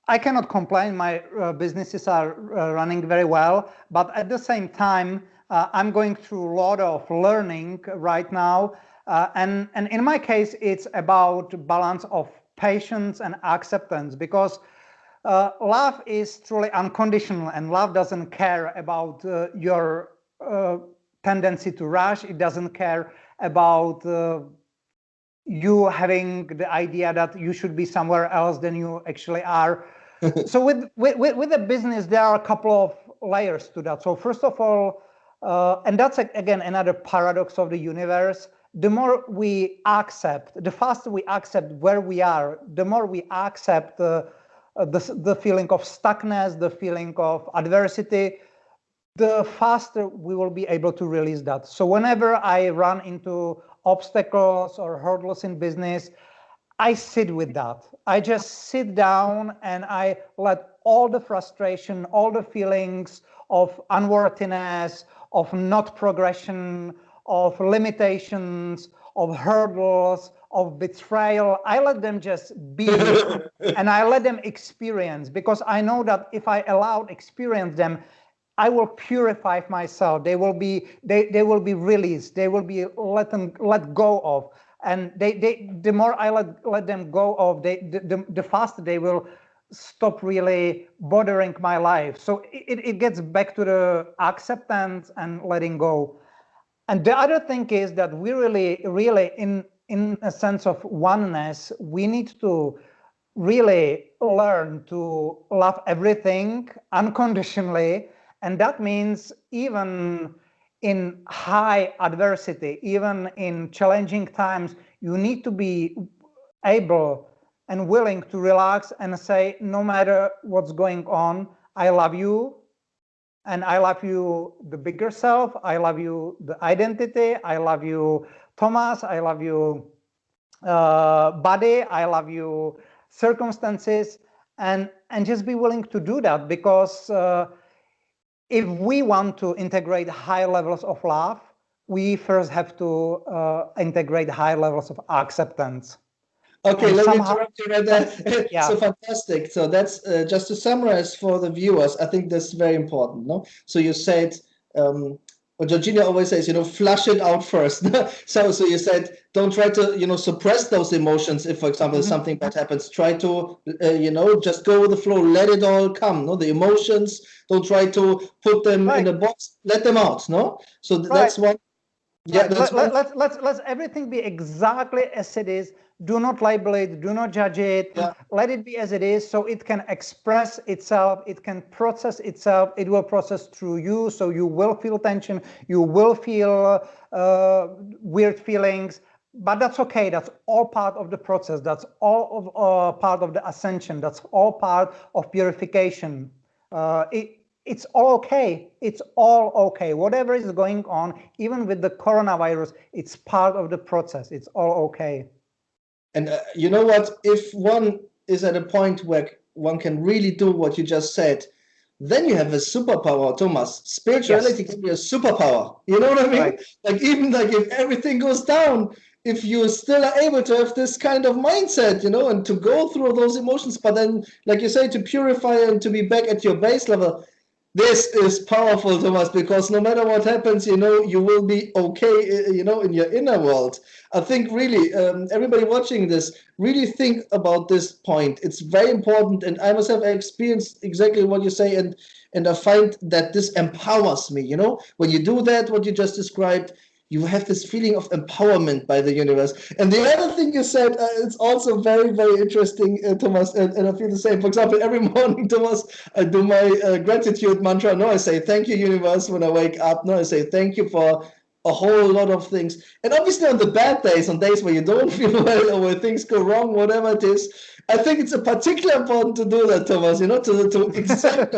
I cannot complain. My businesses are running very well, but at the same time, I'm going through a lot of learning right now. And in my case, it's about balance of patience and acceptance because love is truly unconditional and love doesn't care about your tendency to rush. It doesn't care about you having the idea that you should be somewhere else than you actually are. So with the business, there are a couple of layers to that. So first of all, and that's again another paradox of the universe. The more we accept, the faster we accept where we are, the more we accept the feeling of stuckness, the feeling of adversity, the faster we will be able to release that. So whenever I run into obstacles or hurdles in business, I sit with that. I just sit down and I let all the frustration, all the feelings of unworthiness, of not progression, of limitations, of hurdles, of betrayal, I let them just be and I let them experience, because I know that if I allow experience them, I will purify myself. They will be released. They will be let go of. And the more I let them go of, the faster they will stop really bothering my life. So it gets back to the acceptance and letting go. And the other thing is that we really in a sense of oneness, we need to really learn to love everything unconditionally. And that means even in high adversity, even in challenging times, you need to be able and willing to relax and say, no matter what's going on, I love you. And I love you, the bigger self. I love you, the identity. I love you, Thomas. I love you, body. I love you, circumstances. And just be willing to do that, because if we want to integrate high levels of love, we first have to integrate high levels of acceptance. Okay, And let me somehow, interrupt you right there. yeah. So fantastic. So that's just to summarize for the viewers. I think that's very important. No, so you said, what Georgina always says, flush it out first. So you said, don't try to, suppress those emotions. If, for example, something bad happens, try to, just go with the flow. Let it all come. No, the emotions. Don't try to put them in a box. Let them out. No, so that's one. Yeah, let's everything be exactly as it is. Do not label it, do not judge it. Yeah. Let it be as it is, so it can express itself, it can process itself, it will process through you, so you will feel tension, you will feel weird feelings, but that's okay. That's all part of the process. That's all of part of the ascension. That's all part of purification. It's all okay. It's all okay. Whatever is going on, even with the coronavirus, it's part of the process. It's all okay. And you know what? If one is at a point where one can really do what you just said, then you have a superpower, Thomas. Spirituality can be a superpower. You know what I mean? Right. Even if everything goes down, if you still are able to have this kind of mindset, and to go through those emotions, but then, like you say, to purify and to be back at your base level, this is powerful, Thomas, because no matter what happens, you will be okay, in your inner world. I think really, everybody watching this, really think about this point. It's very important, and I myself experienced exactly what you say, and I find that this empowers me, when you do that, what you just described, you have this feeling of empowerment by the universe. And the other thing you said, it's also very, very interesting, Thomas, and I feel the same. For example, every morning, Thomas, I do my gratitude mantra. No, I say, thank you, universe, when I wake up. No, I say, thank you for a whole lot of things. And obviously on the bad days, on days where you don't feel well or where things go wrong, whatever it is, I think it's a particularly important to do that, Thomas, to accept,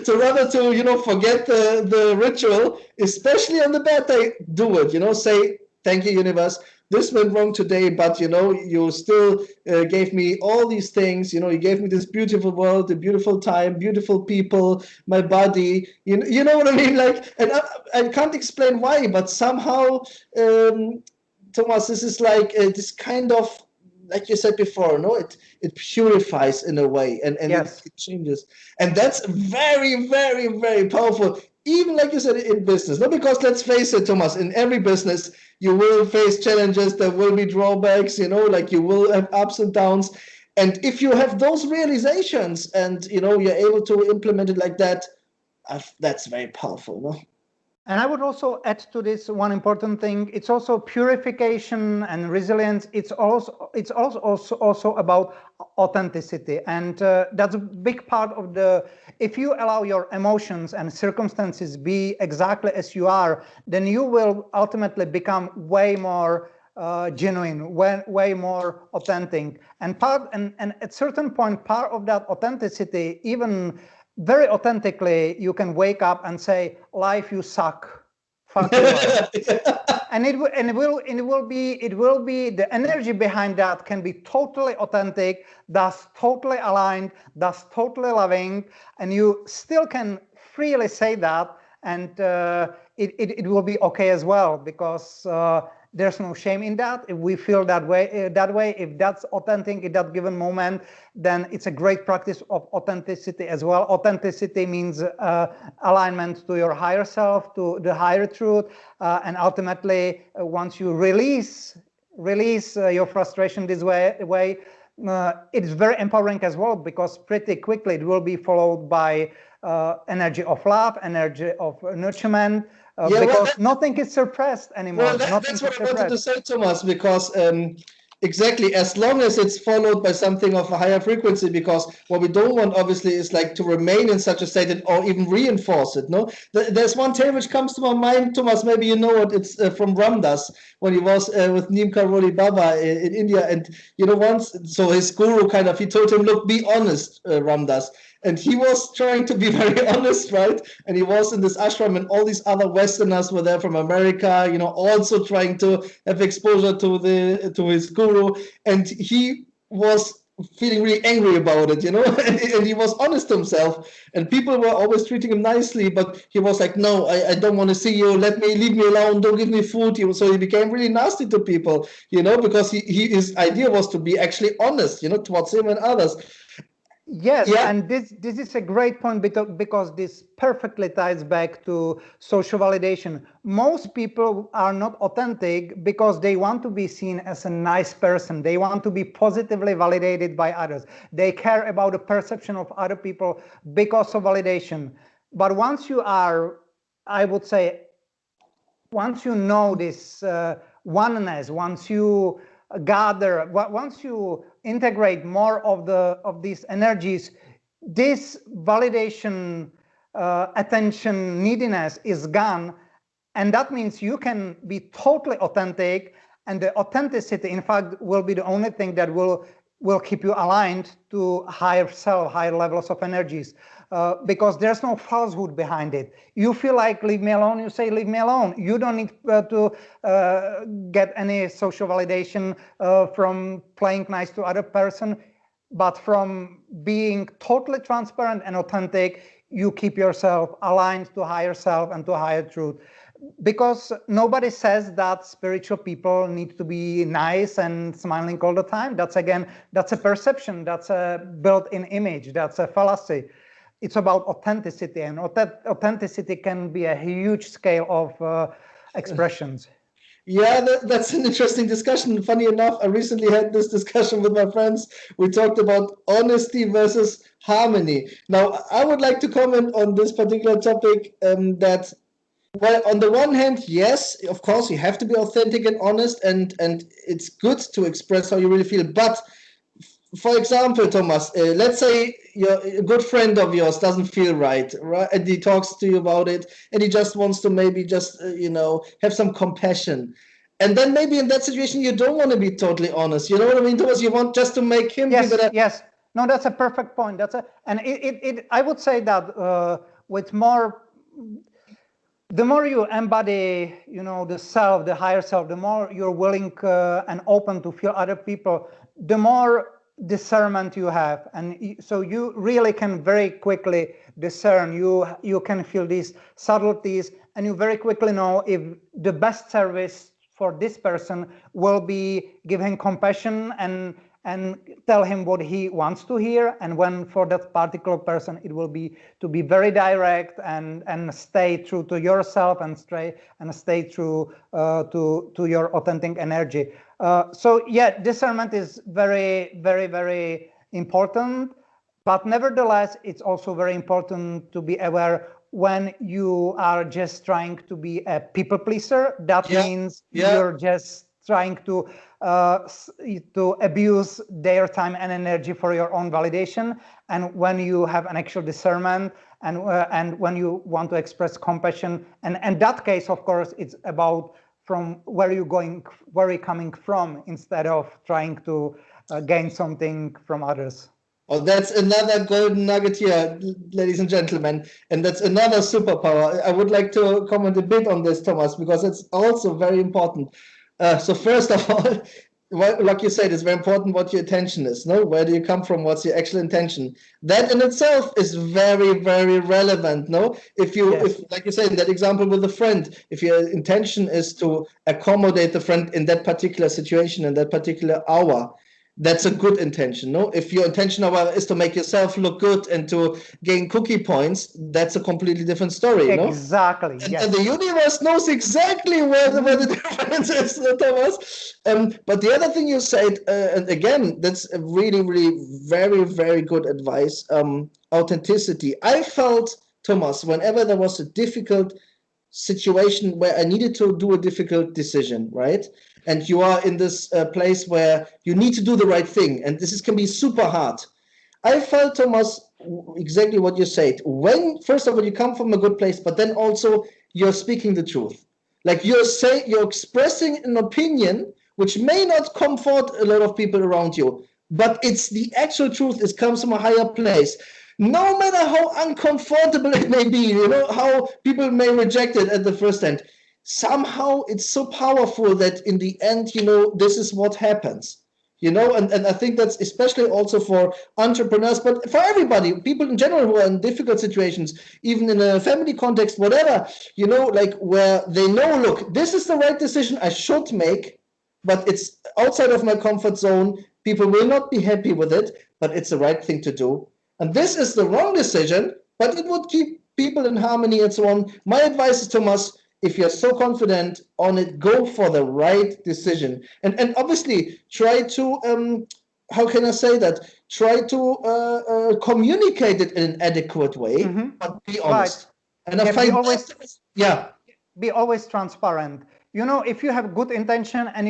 to rather to, forget the ritual, especially on the bad day, do it, say, thank you, universe. This went wrong today, but you still gave me all these things. You gave me this beautiful world, the beautiful time, beautiful people, my body. You know what I mean? Like, and I can't explain why, but somehow, Thomas, this is like this kind of, like you said before, no, it purifies in a way, and Yes. it changes, and that's very, very, very powerful. Even like you said in business, no, because let's face it, Thomas, in every business you will face challenges, there will be drawbacks, like you will have ups and downs, and if you have those realizations and you're able to implement it like that, that's very powerful, no? And I would also add to this one important thing. It's also purification and resilience. It's also about authenticity, and that's a big part of the. If you allow your emotions and circumstances be exactly as you are, then you will ultimately become way more genuine, way more authentic. And at certain point, part of that authenticity, even very authentically, you can wake up and say, "Life, you suck, fuck you." And it will be the energy behind that can be totally authentic, thus totally aligned, thus totally loving, and you still can freely say that, and it will be okay as well, because there's no shame in that. If we feel that way, if that's authentic in that given moment, then it's a great practice of authenticity as well. Authenticity means alignment to your higher self, to the higher truth, and ultimately, once you release your frustration this way, it's very empowering as well, because pretty quickly it will be followed by energy of love, energy of nurturement. Because nothing is suppressed anymore. Well, that's what I wanted to say, Thomas, because exactly, as long as it's followed by something of a higher frequency, because what we don't want, obviously, is like to remain in such a state or even reinforce it, no? There's one tale which comes to my mind, Thomas, maybe you know it, it's from Ramdas, when he was with Neem Karoli Baba in India, and, once, so his guru he told him, look, be honest, Ramdas. And he was trying to be very honest, right? And he was in this ashram, and all these other Westerners were there from America, also trying to have exposure to his guru. And he was feeling really angry about it, and he was honest himself. And people were always treating him nicely, but he was like, no, I don't want to see you. Leave me alone. Don't give me food. So he became really nasty to people, because his idea was to be actually honest, towards him and others. Yes, yeah. And this is a great point, because this perfectly ties back to social validation. Most people are not authentic because they want to be seen as a nice person. They want to be positively validated by others. They care about the perception of other people because of validation. But once you are, I would say, once you know this oneness, once you gather, once you integrate more of these energies, this validation, attention, neediness is gone, and that means you can be totally authentic, and the authenticity, in fact, will be the only thing that will keep you aligned to higher self, higher levels of energies. Because there's no falsehood behind it. You feel like leave me alone, you say leave me alone. You don't need to get any social validation from playing nice to other person, but from being totally transparent and authentic, you keep yourself aligned to higher self and to higher truth. Because nobody says that spiritual people need to be nice and smiling all the time. That's a perception, that's a built-in image, that's a fallacy. It's about authenticity, and authenticity can be a huge scale of expressions. Yeah, that's an interesting discussion. Funny enough, I recently had this discussion with my friends. We talked about honesty versus harmony. Now, I would like to comment on this particular topic that, well, on the one hand, yes, of course, you have to be authentic and honest, and it's good to express how you really feel. But for example, Thomas, let's say a good friend of yours doesn't feel right, and he talks to you about it, and he just wants to maybe just have some compassion. And then maybe in that situation you don't want to be totally honest. You know what I mean, Thomas? You want just to make him feel better. Yes. No, that's a perfect point. I would say that with more, the more you embody, the self, the higher self, the more you're willing and open to feel other people, the more discernment you have, and so you really can very quickly discern. You can feel these subtleties, and you very quickly know if the best service for this person will be give him compassion and tell him what he wants to hear, and when for that particular person it will be to be very direct and stay true to yourself and stay true to your authentic energy. So yeah, discernment is very, very, very important, but nevertheless it's also very important to be aware when you are just trying to be a people pleaser. That means you're just trying to abuse their time and energy for your own validation. And when you have an actual discernment and when you want to express compassion, and in that case, of course, it's about from where you're coming from, instead of trying to gain something from others. Oh, that's another golden nugget here, ladies and gentlemen, and that's another superpower. I would like to comment a bit on this, Thomas, because it's also very important. So first of all, like you said, it's very important what your intention is. No, where do you come from? What's your actual intention? That in itself is very, very relevant. No, if like you said in that example with a friend, if your intention is to accommodate the friend in that particular situation, in that particular hour, that's a good intention. No, if your intention, however, is to make yourself look good and to gain cookie points, that's a completely different story. Exactly. And the universe knows exactly where the difference is, Thomas. But the other thing you said, and again, that's a really, really very, very good advice. Authenticity. I felt, Thomas, whenever there was a difficult situation where I needed to do a difficult decision, right? And you are in this place where you need to do the right thing, and can be super hard. I felt, Thomas, exactly what you said. When, first of all, you come from a good place, but then also you're speaking the truth. Like you're expressing an opinion which may not comfort a lot of people around you, but it's the actual truth. It comes from a higher place. No matter how uncomfortable it may be, how people may reject it at the first end, somehow it's so powerful that in the end, this is what happens. And I think that's especially also for entrepreneurs, but for everybody, people in general who are in difficult situations, even in a family context, whatever, like where they know, look, this is the right decision I should make, but it's outside of my comfort zone. People will not be happy with it, but it's the right thing to do. And this is the wrong decision, but it would keep people in harmony and so on. My advice is, Thomas, if you're so confident on it, go for the right decision. And obviously try to, how can I say that? Try to communicate it in an adequate way, but be honest. Right. And I find be always transparent. If you have good intention and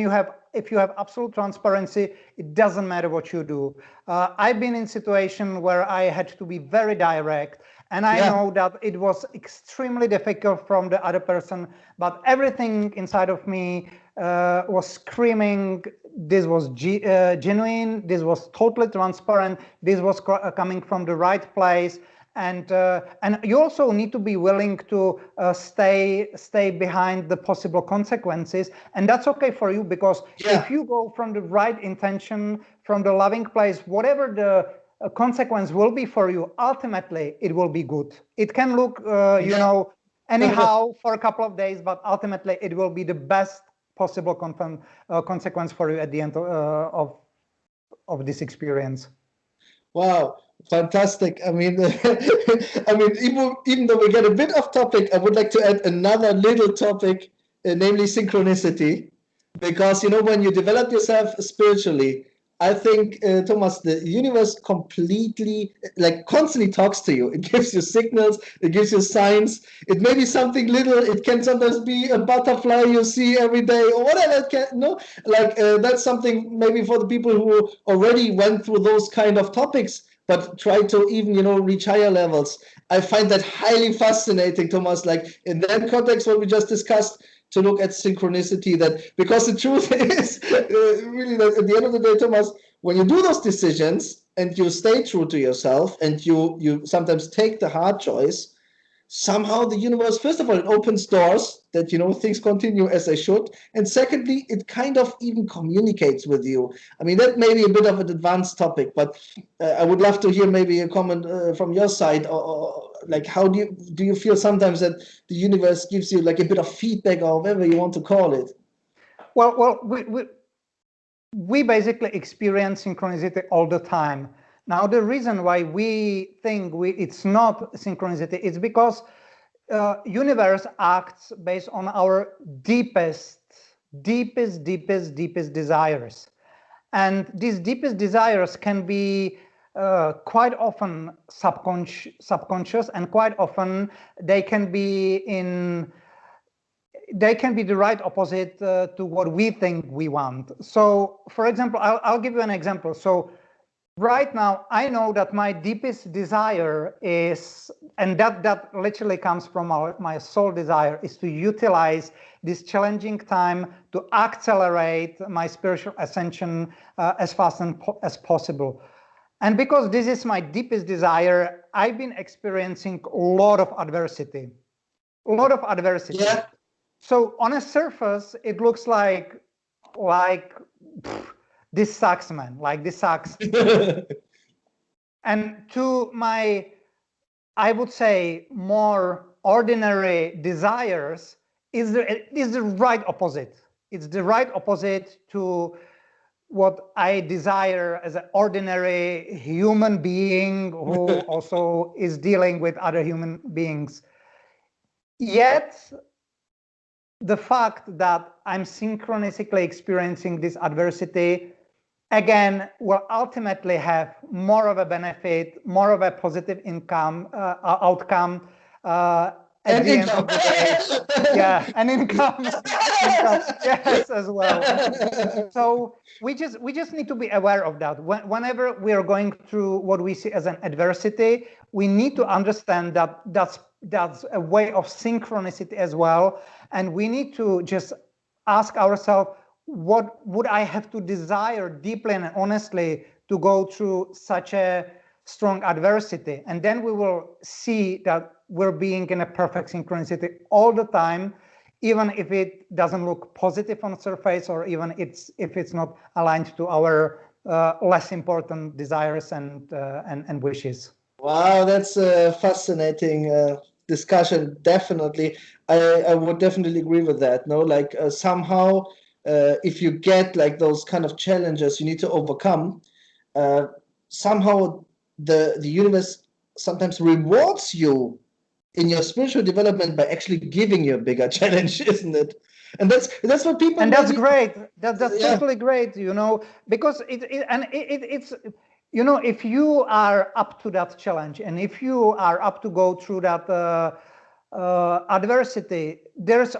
if you have absolute transparency, it doesn't matter what you do. I've been in situation where I had to be very direct, and I know that it was extremely difficult from the other person, but everything inside of me was screaming, this was genuine, this was totally transparent, this was coming from the right place. And you also need to be willing to stay behind the possible consequences, and that's okay for you, because if you go from the right intention, from the loving place, whatever the consequence will be for you, ultimately it will be good. It can look anyhow for a couple of days, but ultimately it will be the best possible consequence for you at the end of this experience. Wow. Fantastic. I mean, even though we get a bit off topic, I would like to add another little topic, namely synchronicity, because when you develop yourself spiritually, I think, Thomas, the universe completely, constantly talks to you. It gives you signals, it gives you signs. It may be something little. It can sometimes be a butterfly you see every day or whatever. That's something maybe for the people who already went through those kind of topics. but try to even, reach higher levels. I find that highly fascinating, Thomas, like in that context, what we just discussed, to look at synchronicity, because the truth is really that at the end of the day, Thomas, when you do those decisions and you stay true to yourself and you sometimes take the hard choice, somehow the universe, first of all, it opens doors that things continue as they should, and secondly, it kind of even communicates with you. I mean, that may be a bit of an advanced topic, but I would love to hear maybe a comment from your side, or like, how do you feel sometimes that the universe gives you like a bit of feedback, or whatever you want to call it? Well, we basically experience synchronicity all the time. Now, the reason why we think it's not synchronicity is because universe acts based on our deepest desires. And these deepest desires can be quite often subconscious, and quite often they can be the right opposite to what we think we want. So, for example, I'll give you an example. So, right now, I know that my deepest desire is, and that literally comes from my soul desire, is to utilize this challenging time to accelerate my spiritual ascension as fast as possible. And because this is my deepest desire, I've been experiencing a lot of adversity. Yeah. So on a surface, it looks like this sucks, man. Like, this sucks. And to my, I would say, more ordinary desires is the right opposite. It's the right opposite to what I desire as an ordinary human being who also is dealing with other human beings. Yet, the fact that I'm synchronistically experiencing this adversity, again, will ultimately have more of a benefit, more of a positive outcome at the end of the day. Yeah, and income, yes, as well. So we just need to be aware of that. Whenever we are going through what we see as an adversity, we need to understand that that's a way of synchronicity as well, and we need to just ask ourselves, what would I have to desire deeply and honestly to go through such a strong adversity? And then we will see that we're being in a perfect synchronicity all the time, even if it doesn't look positive on the surface, or even if it's not aligned to our less important desires and wishes. Wow, that's a fascinating discussion. Definitely, I would definitely agree with that. No, like somehow, if you get like those kind of challenges you need to overcome, somehow the universe sometimes rewards you in your spiritual development by actually giving you a bigger challenge, isn't it? And that's what people. And that's great. That's totally great. Because it's. If you are up to that challenge, and if you are up to go through that adversity, there's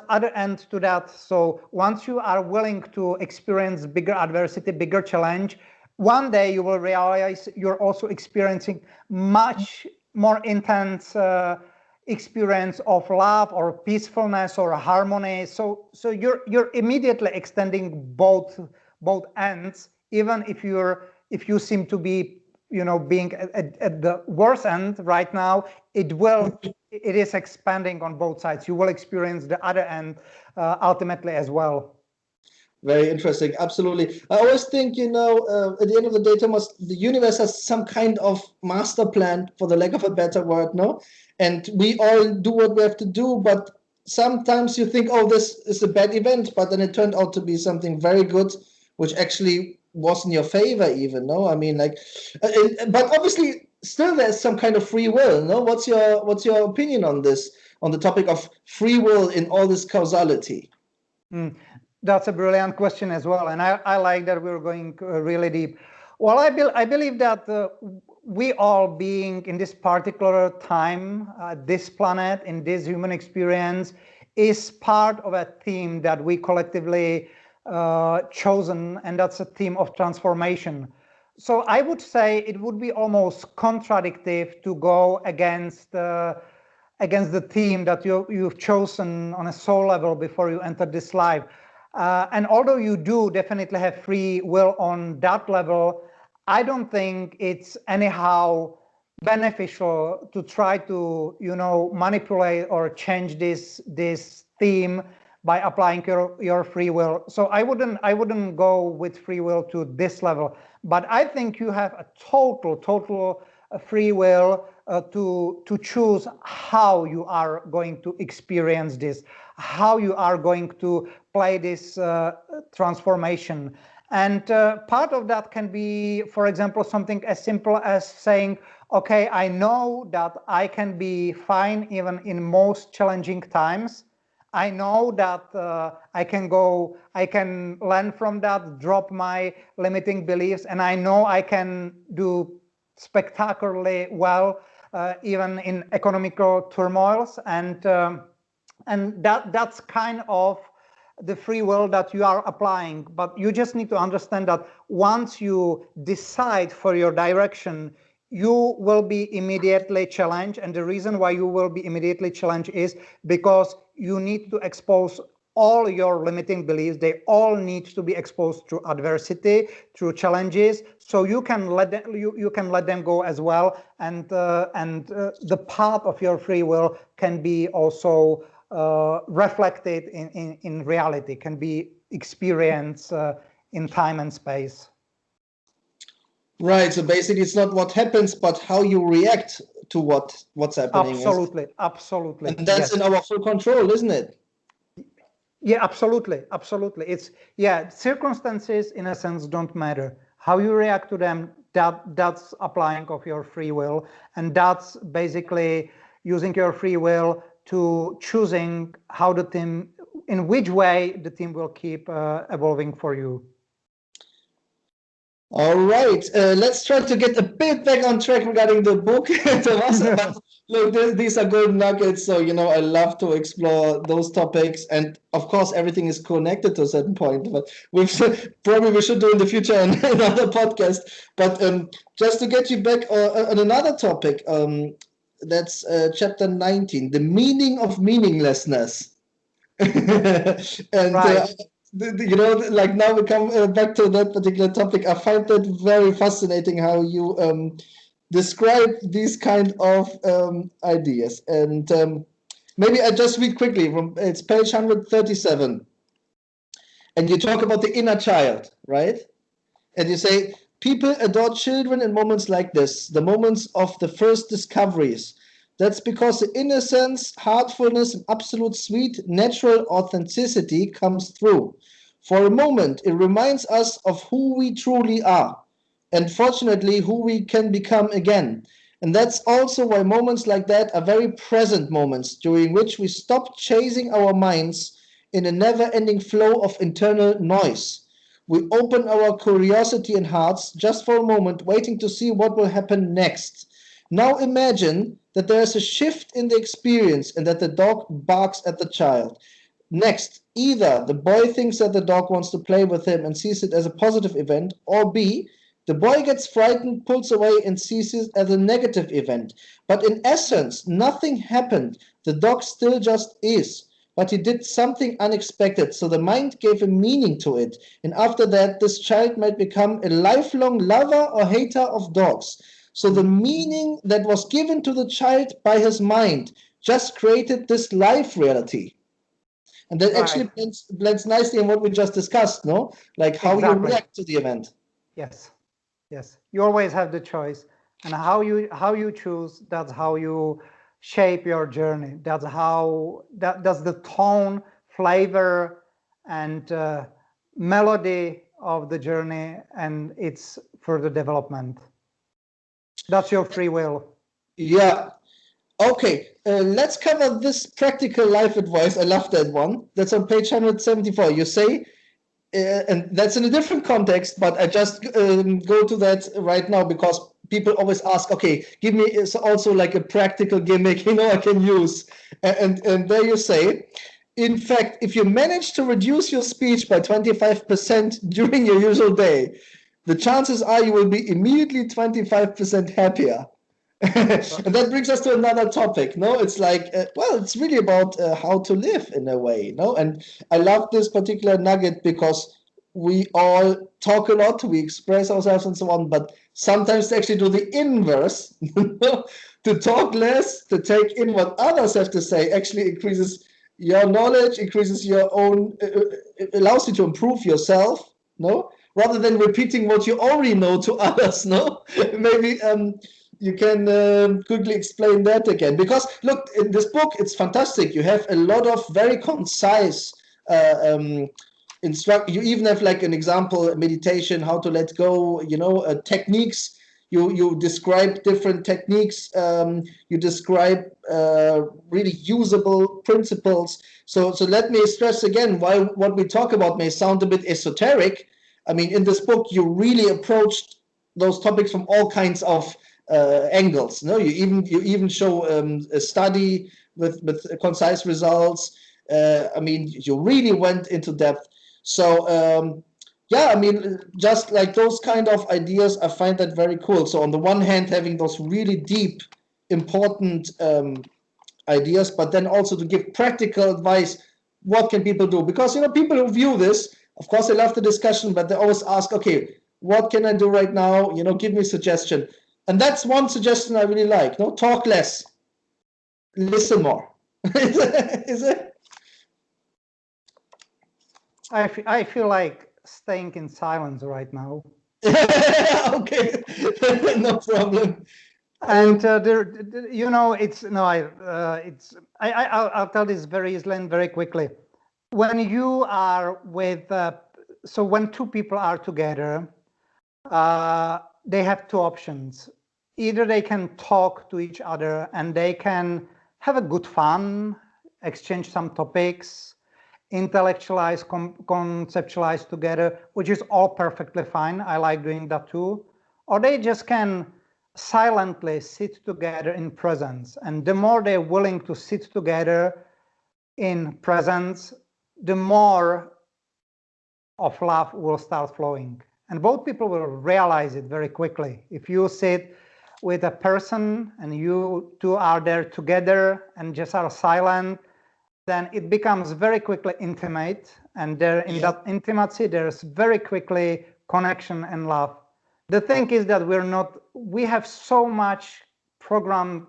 other end to that. So once you are willing to experience bigger adversity, bigger challenge, one day you will realize you're also experiencing much more intense experience of love or peacefulness or harmony. So you're immediately extending both ends, even if you seem to be being at the worst end right now. It is expanding on both sides. You will experience the other end ultimately as well. Very interesting. Absolutely. I always think, at the end of the day, Thomas, the universe has some kind of master plan, for the lack of a better word, no? And we all do what we have to do, but sometimes you think, oh, this is a bad event, but then it turned out to be something very good, which actually was in your favor even, no? I mean, like, but obviously still there's some kind of free will, no? What's your opinion on this, on the topic of free will in all this causality? That's a brilliant question as well, and I like that we're going really deep. Well, I believe that we all being in this particular time, this planet, in this human experience, is part of a theme that we collectively chosen, and that's a theme of transformation. So I would say it would be almost contradictory to go against the theme that you've chosen on a soul level before you enter this life. And although you do definitely have free will on that level, I don't think it's anyhow beneficial to try to, manipulate or change this theme by applying your free will. So I wouldn't go with free will to this level, but I think you have a total free will to choose how you are going to experience this, how you are going to play this transformation. And part of that can be, for example, something as simple as saying, okay, I know that I can be fine even in most challenging times. I know that I can learn from that, drop my limiting beliefs, and I know I can do spectacularly well even in economical turmoils, and that's kind of the free will that you are applying. But you just need to understand that once you decide for your direction, you will be immediately challenged. And the reason why you will be immediately challenged is because you need to expose all your limiting beliefs. They all need to be exposed through adversity, through challenges, so you can let them go as well. And the path of your free will can be also reflected in reality, can be experienced in time and space. Right. So basically, it's not what happens, but how you react to what's happening. Absolutely. And that's in our full control, isn't it? Yeah, absolutely. It's circumstances in a sense don't matter. How you react to them, that's applying of your free will, and that's basically using your free will to choosing how the team, in which way the team will keep evolving for you. All right, let's try to get a bit back on track regarding the book, Tomas. But look, these are golden nuggets, so I love to explore those topics, and of course, everything is connected to a certain point. But we should do in the future another podcast. But just to get you back on another topic, that's chapter 19, the meaning of meaninglessness, and. Right. Like now we come back to that particular topic. I find that very fascinating how you describe these kind of ideas. And maybe I just read quickly from it's page 137. And you talk about the inner child, right? And you say, people adore children in moments like this, the moments of the first discoveries. That's because the innocence, heartfulness, and absolute sweet, natural authenticity comes through. For a moment, it reminds us of who we truly are, and fortunately, who we can become again. And that's also why moments like that are very present moments, during which we stop chasing our minds in a never-ending flow of internal noise. We open our curiosity and hearts just for a moment, waiting to see what will happen next. Now imagine that there is a shift in the experience and that the dog barks at the child. Next, either the boy thinks that the dog wants to play with him and sees it as a positive event, or B, the boy gets frightened, pulls away, and sees it as a negative event. But in essence, nothing happened. The dog still just is. But he did something unexpected, so the mind gave a meaning to it. And after that, this child might become a lifelong lover or hater of dogs. So the meaning that was given to the child by his mind just created this life reality. And that actually blends nicely in what we just discussed, no? Like how you react to the event. Yes. You always have the choice. And how you choose, that's how you shape your journey. That's the tone, flavor, and melody of the journey and its further development. That's your free will. Yeah. Okay, let's cover this practical life advice. I love that one. That's on page 174. You say, and that's in a different context, but I just go to that right now because people always ask, okay, give me also like a practical gimmick, I can use. And there you say, in fact, if you manage to reduce your speech by 25% during your usual day, the chances are you will be immediately 25% happier. And that brings us to another topic. No, it's like, well, it's really about how to live in a way. No, and I love this particular nugget because we all talk a lot, we express ourselves and so on, but sometimes to actually do the inverse, to talk less, to take in what others have to say, actually increases your knowledge, increases your own, it allows you to improve yourself, no? Rather than repeating what you already know to others, no? Maybe you can quickly explain that again. Because look, in this book, it's fantastic. You have a lot of very concise you even have like an example meditation, how to let go, techniques. You describe different techniques. You describe really usable principles. So let me stress again, while what we talk about may sound a bit esoteric, I mean, in this book you really approached those topics from all kinds of angles. No, you even show a study with concise results. I mean, you really went into depth. So yeah, I mean, just like those kind of ideas, I find that very cool. So on the one hand, having those really deep, important ideas, but then also to give practical advice. What can people do? Because people who view this, of course, they love the discussion, but they always ask, okay, what can I do right now? Give me a suggestion. And that's one suggestion I really like. No, talk less, listen more. Is it? I feel like staying in silence right now. Okay, no problem. And I'll tell this very easily and very quickly. When you are with, so when two people are together, they have two options. Either they can talk to each other and they can have a good fun, exchange some topics, intellectualize, conceptualize together, which is all perfectly fine. I like doing that too. Or they just can silently sit together in presence. And the more they're willing to sit together in presence, the more of love will start flowing. And both people will realize it very quickly. If you sit with a person and you two are there together and just are silent, then it becomes very quickly intimate, and there in that intimacy there's very quickly connection and love. The thing is that we have so much programmed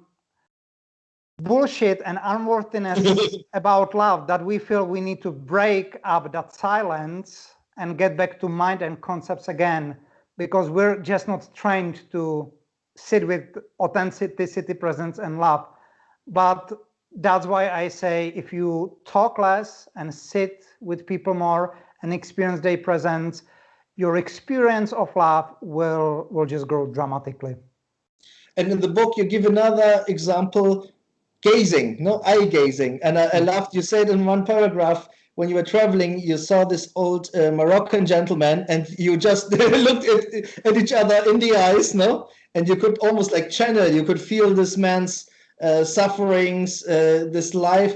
bullshit and unworthiness about love that we feel we need to break up that silence and get back to mind and concepts again, because we're just not trained to sit with authenticity, presence, and love. But that's why I say, if you talk less and sit with people more and experience their presence, your experience of love will just grow dramatically. And in the book, you give another example, gazing, eye gazing. And I loved, you said in one paragraph, when you were traveling, you saw this old Moroccan gentleman and you just looked at each other in the eyes, and you could almost like channel, you could feel this man's sufferings, this life.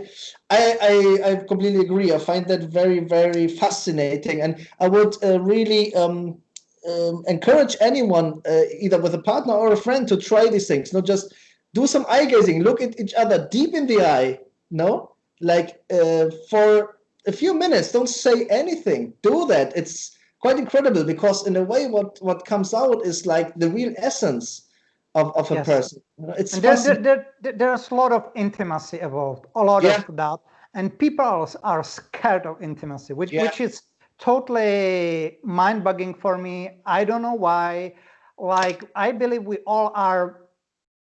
I completely agree. I find that very, very fascinating. And I would really encourage anyone, either with a partner or a friend, to try these things. Not just do some eye gazing, look at each other deep in the eye, like for a few minutes, don't say anything. Do that. It's quite incredible, because in a way what comes out is like the real essence of a person. It's there's a lot of intimacy involved, a lot of that, and people are scared of intimacy, which is totally mind-boggling for me. I don't know why. Like, I believe we all are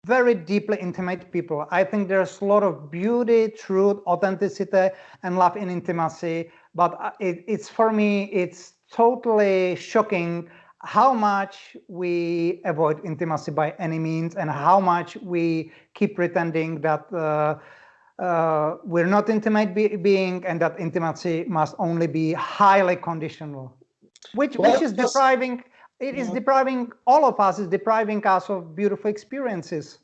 very deeply intimate people. I think there's a lot of beauty, truth, authenticity, and love in intimacy. But it's for me, it's totally shocking how much we avoid intimacy by any means, and how much we keep pretending that we're not intimate being, and that intimacy must only be highly conditional, which is depriving. It is depriving all of us. Is depriving us of beautiful experiences.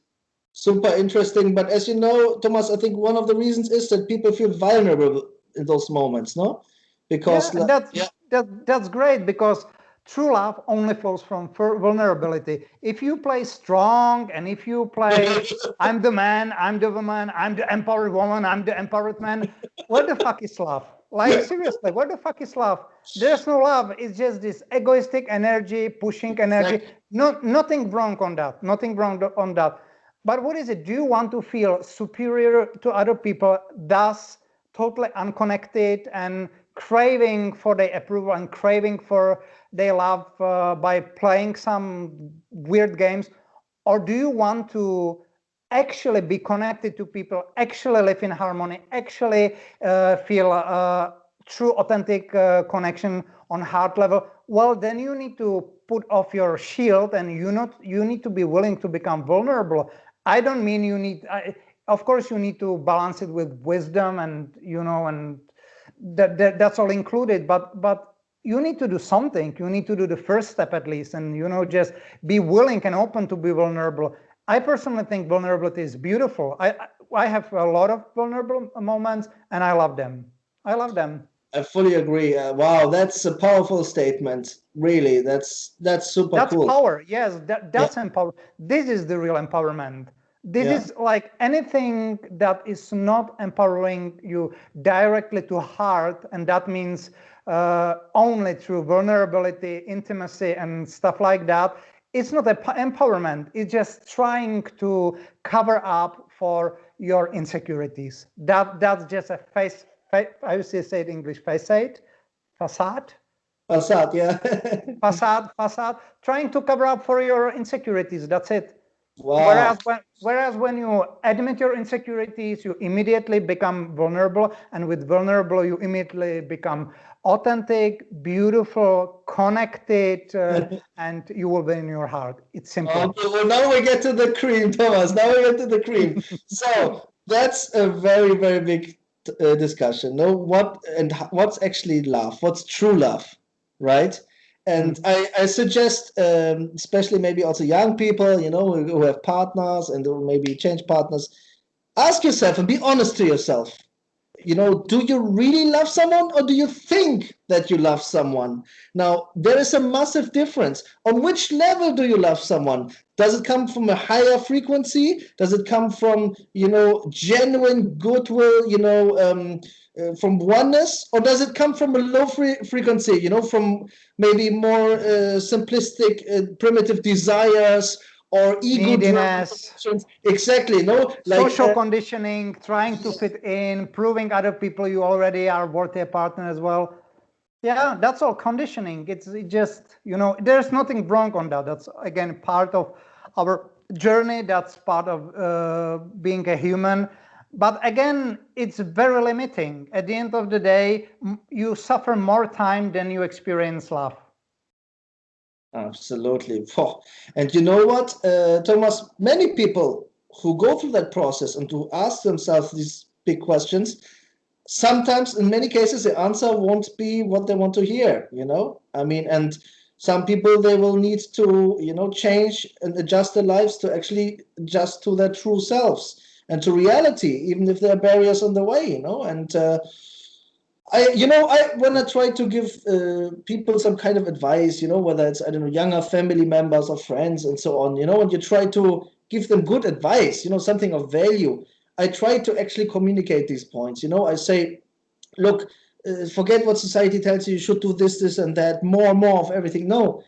Super interesting. But as you know, Thomas, I think one of the reasons is that people feel vulnerable in those moments, Because that's great, because True love only flows from vulnerability. If you play strong and if you play, I'm the man, I'm the woman, I'm the empowered woman, I'm the empowered man, what the fuck is love? Like, seriously, what the fuck is love? There's no love. It's just this egoistic energy, pushing energy. Exactly. No, nothing wrong on that. Nothing wrong on that. But what is it? Do you want to feel superior to other people, thus totally unconnected and craving for their approval and craving for their love by playing some weird games? Or do you want to actually be connected to people, actually live in harmony, actually feel true authentic connection on heart level? Well, then you need to put off your shield and you need to be willing to become vulnerable. I don't mean you need, of course you need to balance it with wisdom and and that's all included, but you need to do something. You need to do the first step at least, and just be willing and open to be vulnerable. I personally think vulnerability is beautiful. I have a lot of vulnerable moments and I love them. I love them. I fully agree. Wow, that's a powerful statement. Really, that's super That's cool. power. Yes, Yeah, that's empower. This is the real empowerment. This yeah. is like anything that is not empowering you directly to heart, and that means only through vulnerability, intimacy, and stuff like that. It's not empowerment. It's just trying to cover up for your insecurities. That's just a face. I would say it in English. Facade. Assad, yeah. Facade, trying to cover up for your insecurities. That's it. Wow. Whereas when you admit your insecurities, you immediately become vulnerable, and with vulnerable, you immediately become authentic, beautiful, connected, and you will be in your heart. It's simple. Okay, well, now we get to the cream, Thomas. Now we get to the cream. So that's a very, very big discussion. No, what's actually love? What's true love, right? And I suggest, especially maybe also young people, who have partners and who maybe change partners, ask yourself and be honest to yourself. Do you really love someone or do you think that you love someone? Now, there is a massive difference. On which level do you love someone? Does it come from a higher frequency? Does it come from, genuine goodwill, from oneness? Or does it come from a low frequency, from maybe more simplistic, primitive desires? Or ego-driven. Exactly, like social conditioning, trying to fit in, proving other people you already are worthy a partner as well. Yeah, that's all conditioning. It just there's nothing wrong on that. That's again part of our journey. That's part of being a human. But again, it's very limiting. At the end of the day, you suffer more time than you experience love. Absolutely. And you know what, Thomas, many people who go through that process and who ask themselves these big questions, sometimes in many cases the answer won't be what they want to hear, and some people, they will need to, change and adjust their lives to actually adjust to their true selves and to reality, even if there are barriers on the way, and when I try to give people some kind of advice, whether it's, I don't know, younger family members or friends and so on, when you try to give them good advice, something of value, I try to actually communicate these points. I say, look, forget what society tells you should do this, and that, more of everything. No,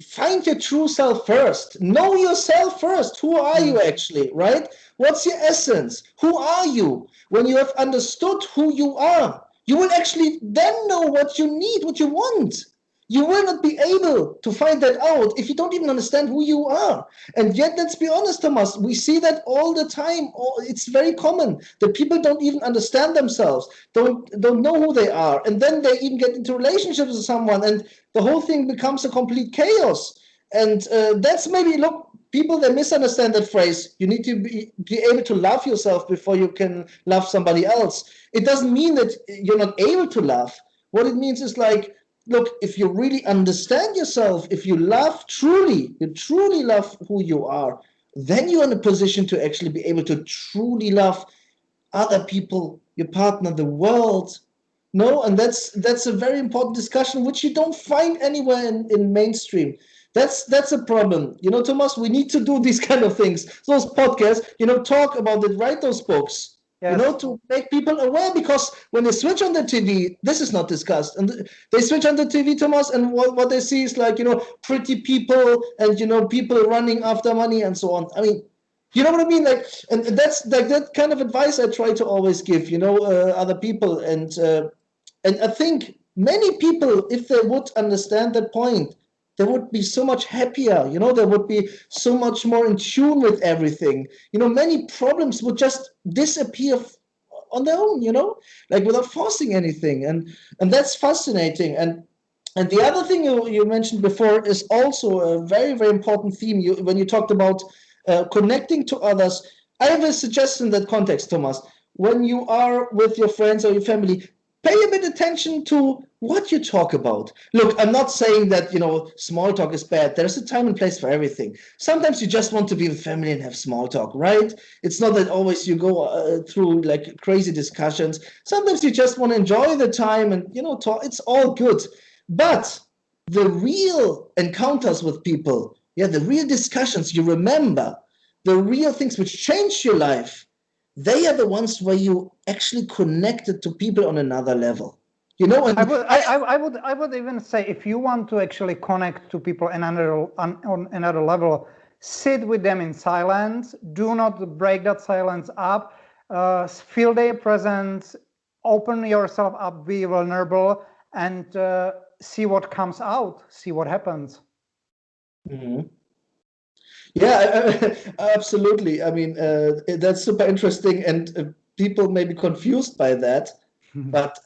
find your true self first. Know yourself first. Who are you actually, right? What's your essence? Who are you? When you have understood who you are, you will actually then know what you need, what you want. You will not be able to find that out if you don't even understand who you are. And yet, let's be honest, Thomas, we see that all the time. It's very common that people don't even understand themselves, don't know who they are, and then they even get into relationships with someone, and the whole thing becomes a complete chaos. And that's maybe, look, people, they misunderstand that phrase. You need to be able to love yourself before you can love somebody else. It doesn't mean that you're not able to love. What it means is like, look, if you really understand yourself, if you truly love who you are, then you're in a position to actually be able to truly love other people, your partner, the world, No, and that's a very important discussion which you don't find anywhere in mainstream. That's a problem. Thomas, we need to do these kind of things. Those podcasts, talk about it, write those books, Yes. to make people aware, because when they switch on the TV, this is not discussed. And they switch on the TV, Thomas, and what they see is like, pretty people and, people running after money and so on. I mean, you know what I mean? Like, and that's like that kind of advice I try to always give, other people. And I think many people, if they would understand that point, they would be so much happier. They would be so much more in tune with everything. Many problems would just disappear on their own. Like without forcing anything. And that's fascinating. And the other thing you mentioned before is also a very, very important theme. When you talked about connecting to others, I have a suggestion in that context, Thomas. When you are with your friends or your family, pay a bit attention to what you talk about. Look, I'm not saying that, small talk is bad. There's a time and place for everything. Sometimes you just want to be with family and have small talk, right? It's not that always you go through like crazy discussions. Sometimes you just want to enjoy the time and, talk. It's all good. But the real encounters with people, the real discussions you remember, the real things which change your life, they are the ones where you actually connected to people on another level. And I would even say, if you want to actually connect to people on another level, sit with them in silence. Do not break that silence up. Feel their presence. Open yourself up. Be vulnerable, and see what comes out. See what happens. Mm-hmm. Yeah, absolutely. I mean, that's super interesting, and people may be confused by that, but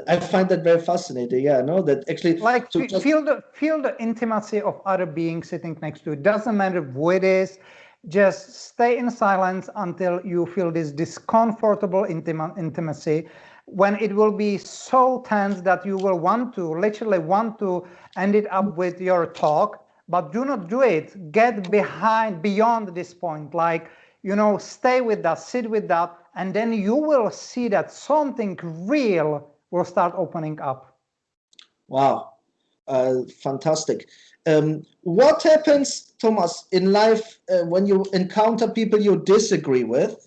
I find that very fascinating. Yeah, no, that actually like feel the intimacy of other beings sitting next to you. It doesn't matter who it is. Just stay in silence until you feel this discomfortable intimacy. When it will be so tense that you will literally want to end it up with your talk. But do not do it. Get beyond this point. Like, stay with that, sit with that, and then you will see that something real will start opening up. Wow, fantastic. What happens, Thomas, in life when you encounter people you disagree with?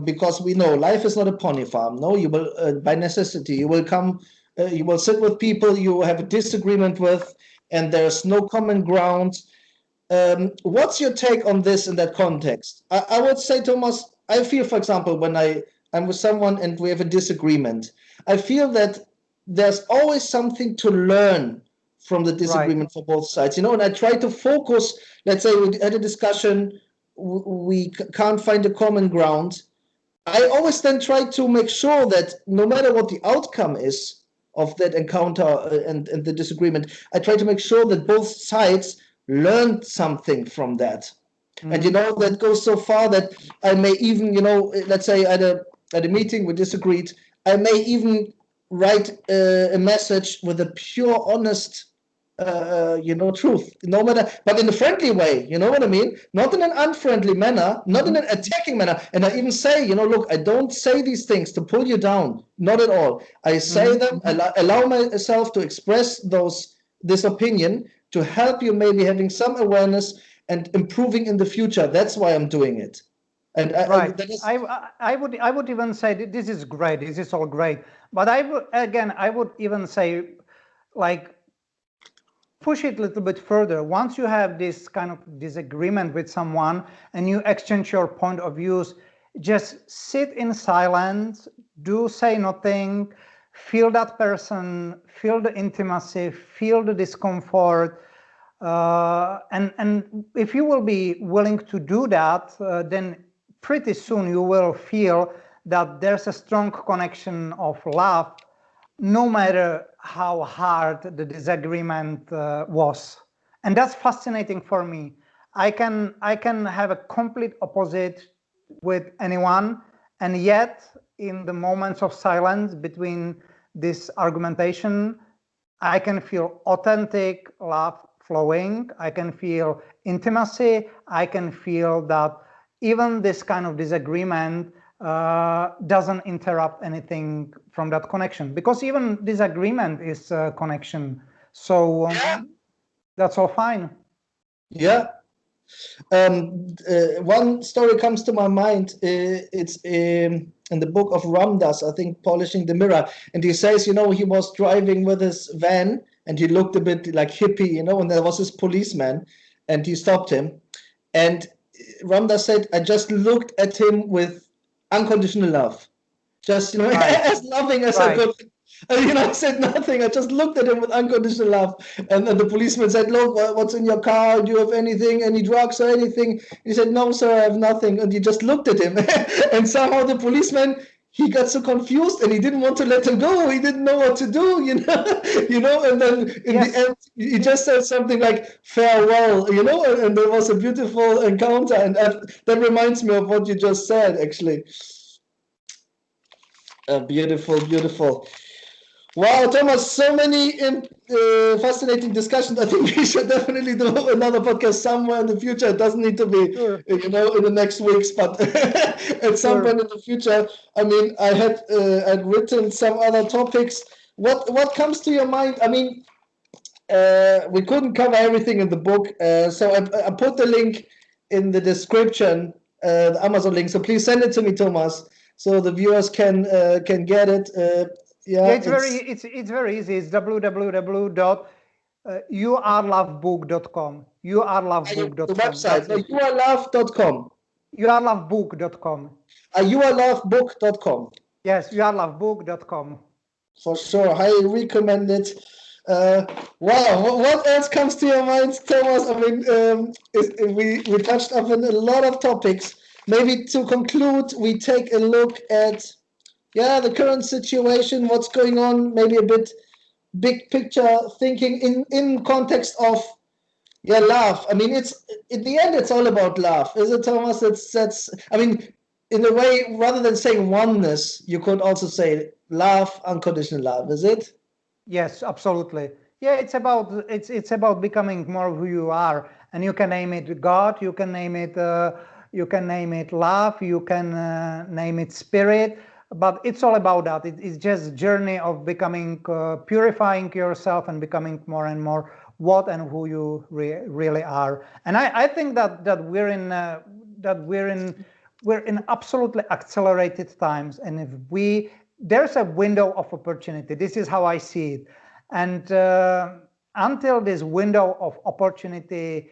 Because we know life is not a pony farm. No, you will, by necessity, you will sit with people you have a disagreement with, and there's no common ground. What's your take on this in that context? I would say, Thomas, I feel, for example, when I'm with someone and we have a disagreement, I feel that there's always something to learn from the disagreement for both sides, and I try to focus. Let's say we had a discussion, we can't find a common ground. I always then try to make sure that no matter what the outcome is of that encounter and the disagreement, I try to make sure that both sides learned something from that. Mm-hmm. And that goes so far that I may even, let's say at a meeting we disagreed, I may even write a message with a pure, honest truth, no matter, but in a friendly way, you know what I mean? Not in an unfriendly manner, not in an attacking manner. And I even say, look, I don't say these things to pull you down, not at all. I say them, allow myself to express this opinion to help you maybe having some awareness and improving in the future. That's why I'm doing it. And I would even say this is great. This is all great. But I would even say, like, push it a little bit further. Once you have this kind of disagreement with someone and you exchange your point of views, just sit in silence, do say nothing, feel that person, feel the intimacy, feel the discomfort. And if you will be willing to do that, then pretty soon you will feel that there's a strong connection of love, no matter how hard the disagreement was. And that's fascinating for me. I can have a complete opposite with anyone, and yet in the moments of silence between this argumentation, I can feel authentic love flowing. I can feel intimacy. I can feel that even this kind of disagreement doesn't interrupt anything from that connection, because even disagreement is a connection. So that's all fine. Yeah. One story comes to my mind. It's in the book of Ramdas, I think, Polishing the Mirror. And he says, he was driving with his van and he looked a bit like hippie, and there was this policeman and he stopped him. And Ramdas said, I just looked at him with unconditional love. Just, Right. as loving as I Right. could. And, I said nothing. I just looked at him with unconditional love. And the policeman said, look, what's in your car? Do you have anything, any drugs or anything? He said, no, sir, I have nothing. And he just looked at him. And somehow the policeman, he got so confused and he didn't want to let him go. He didn't know what to do, and then in Yes. the end, he just said something like farewell, and there was a beautiful encounter. And that reminds me of what you just said, actually. Beautiful, beautiful. Wow, Thomas, so many fascinating discussions. I think we should definitely do another podcast somewhere in the future. It doesn't need to be, Sure. in the next weeks, but at some point in the future. I mean, I'd written some other topics. What comes to your mind? I mean, we couldn't cover everything in the book, so I put the link in the description, the Amazon link. So please send it to me, Thomas, so the viewers can get it. Yeah, it's very easy. It's www.youarelovebook.com. The website. No, Youarelovebook.com. youarelove.com. Youarelovebook.com. Youarelove.book.com. Yes, youarelovebook.com. For sure, highly recommend it. Wow, what else comes to your mind, Thomas? I mean, we touched upon a lot of topics. Maybe to conclude, we take a look at the current situation, what's going on, maybe a bit big picture thinking in context of love. I mean, it's in the end, it's all about love, is it, Thomas? That's. I mean, in a way, rather than saying oneness, you could also say love, unconditional love. Is it? Yes, absolutely. Yeah, it's about becoming more who you are, and you can name it God, you can name it love, you can name it spirit, but it's all about that. It's just a journey of becoming, purifying yourself and becoming more and more what and who you really are. And I think that we're in absolutely accelerated times, and if there's a window of opportunity. This is how I see it. And until this window of opportunity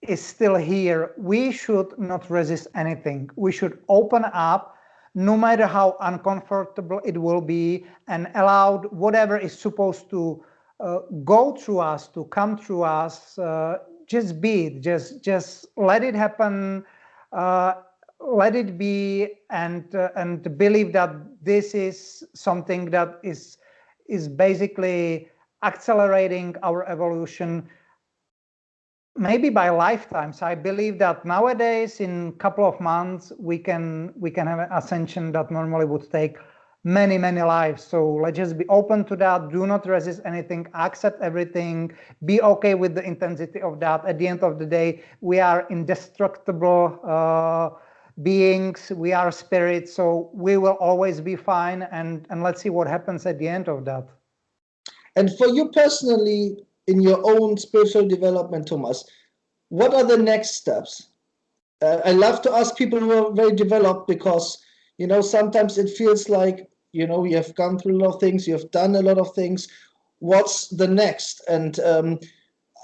is still here, we should not resist anything. We should open up, no matter how uncomfortable it will be, and allow whatever is supposed to go through us, to come through us, just be it, just let it happen, let it be, and believe that this is something that is basically accelerating our evolution, maybe by lifetimes. I believe that nowadays, in a couple of months, we can have an ascension that normally would take many lives. So let's just be open to that. Do not resist anything, accept everything, be okay with the intensity of that. At the end of the day, we are indestructible beings, we are spirits, so we will always be fine, and let's see what happens at the end of that. And for you personally, in your own spiritual development, Thomas, what are the next steps? I love to ask people who are very developed, because sometimes it feels like you have gone through a lot of things, you have done a lot of things. What's the next? And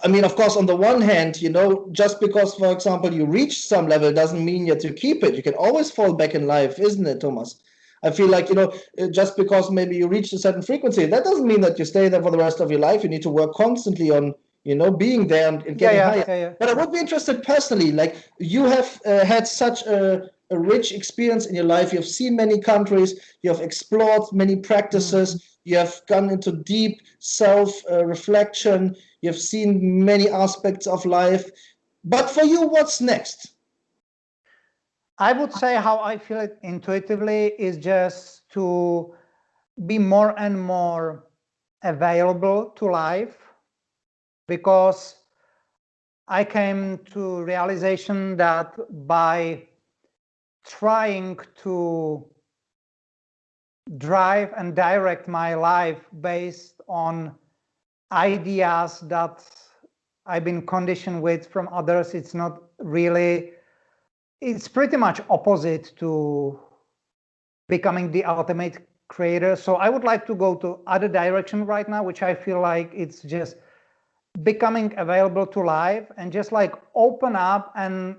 I mean, of course, on the one hand, just because, for example, you reach some level doesn't mean you have to keep it. You can always fall back in life, isn't it, Thomas? I feel like, just because maybe you reach a certain frequency, that doesn't mean that you stay there for the rest of your life. You need to work constantly on, being there and getting higher. Yeah. But I would be interested personally, like you have had such a rich experience in your life. You have seen many countries, you have explored many practices, you have gone into deep self-reflection, you have seen many aspects of life. But for you, what's next? I would say how I feel it intuitively is just to be more and more available to life, because I came to realization that by trying to drive and direct my life based on ideas that I've been conditioned with from others. It's not really, it's pretty much opposite to becoming the ultimate creator. So I would like to go to other direction right now, which I feel like it's just becoming available to life and just like open up and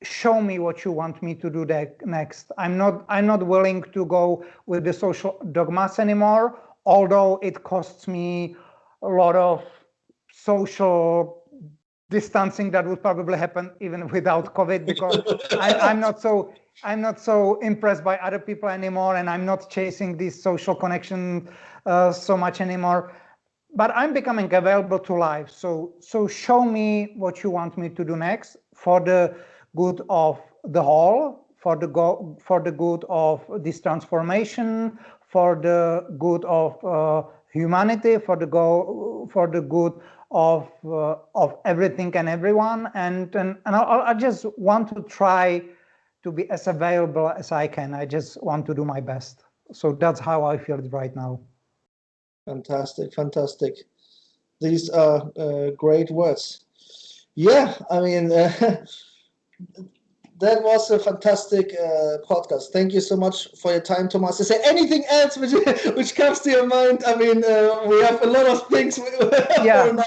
show me what you want me to do next. I'm not willing to go with the social dogmas anymore, although it costs me a lot of social distancing that would probably happen even without COVID, because I'm not so impressed by other people anymore, and I'm not chasing this social connection so much anymore. But I'm becoming available to life. So show me what you want me to do next for the good of the whole, for the good of this transformation, for the good of humanity, for the good of everything and everyone. And I just want to try to be as available as I can. I just want to do my best. So that's how I feel right now. Fantastic, fantastic. These are great words. Yeah, I mean, that was a fantastic podcast. Thank you so much for your time, Tomas. Is there anything else which comes to your mind? I mean, we have a lot of things. Yeah.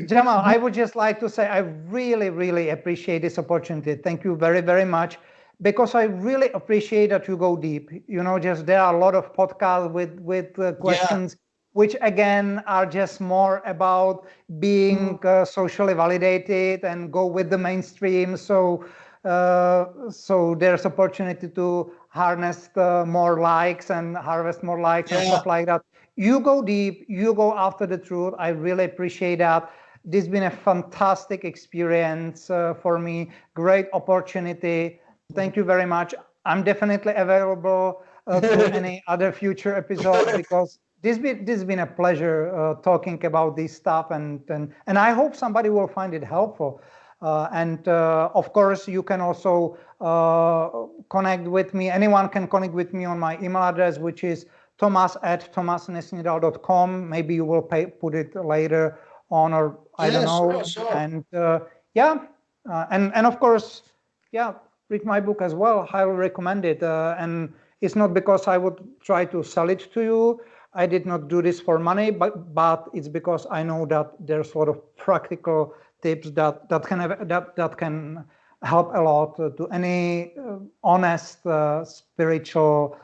Jamal, I would just like to say I really, really appreciate this opportunity. Thank you very, very much, because I really appreciate that you go deep. You know, just there are a lot of podcasts with questions, which again are just more about being socially validated and go with the mainstream. So there's opportunity to harness more likes and harvest more likes and stuff like that. You go deep, you go after the truth. I really appreciate that. This has been a fantastic experience for me. Great opportunity. Thank you very much. I'm definitely available to any other future episode, because this has been a pleasure talking about this stuff, and I hope somebody will find it helpful. And of course, you can also connect with me. Anyone can connect with me on my email address, which is tomas@tomasnesnidal.com. Maybe you will put it later on, or I don't know. Sure. And and of course, read my book as well. Highly recommend it. And it's not because I would try to sell it to you. I did not do this for money, but it's because I know that there's a lot of practical tips that can help a lot to any honest spiritual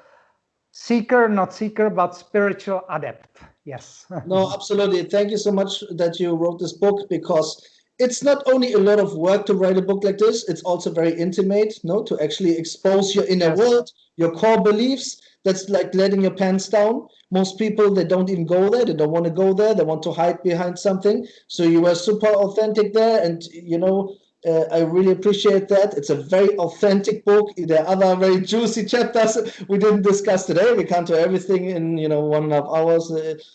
seeker, not seeker, but spiritual adept. Yes. No, absolutely. Thank you so much that you wrote this book, because it's not only a lot of work to write a book like this, it's also very intimate, to actually expose your inner world, your core beliefs. That's like letting your pants down. Most people, they don't even go there. They don't want to go there. They want to hide behind something. So you were super authentic there. And, I really appreciate that. It's a very authentic book. There are other very juicy chapters we didn't discuss today. We can't do everything in 1.5 hours.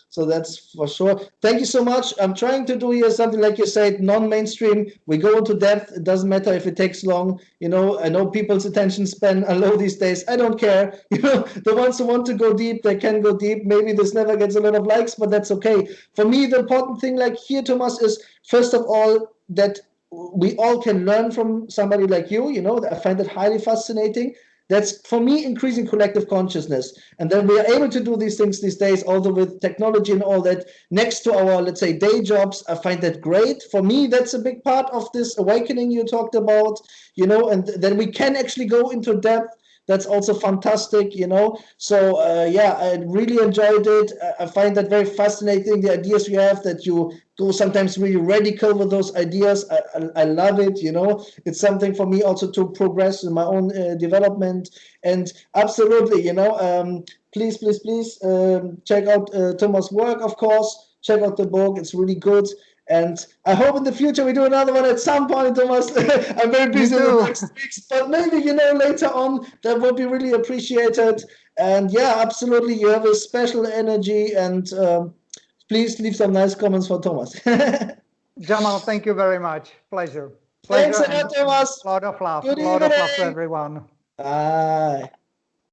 So that's for sure. Thank you so much. I'm trying to do here something, like you said, non-mainstream. We go into depth. It doesn't matter if it takes long. I know people's attention span are low these days. I don't care. The ones who want to go deep, they can go deep. Maybe this never gets a lot of likes, but that's okay. For me, the important thing, like here, Tomas, is first of all that we all can learn from somebody like you. I find that highly fascinating. That's, for me, increasing collective consciousness. And then we are able to do these things these days, although with technology and all that, next to our, let's say, day jobs. I find that great. For me, that's a big part of this awakening you talked about, and then we can actually go into depth. That's also fantastic, So, I really enjoyed it. I find that very fascinating, the ideas you have, that you go sometimes really radical with those ideas. I love it, It's something for me also to progress in my own development. And absolutely, please, check out Tomas' work, of course. Check out the book. It's really good. And I hope in the future we do another one at some point, Thomas. I'm very busy in the next weeks, but maybe, later on, that would be really appreciated. And absolutely, you have a special energy, and please leave some nice comments for Thomas. Jamal, thank you very much. Pleasure. Thanks a lot, Thomas. A lot of love. Good A lot of love to evening. everyone. Bye.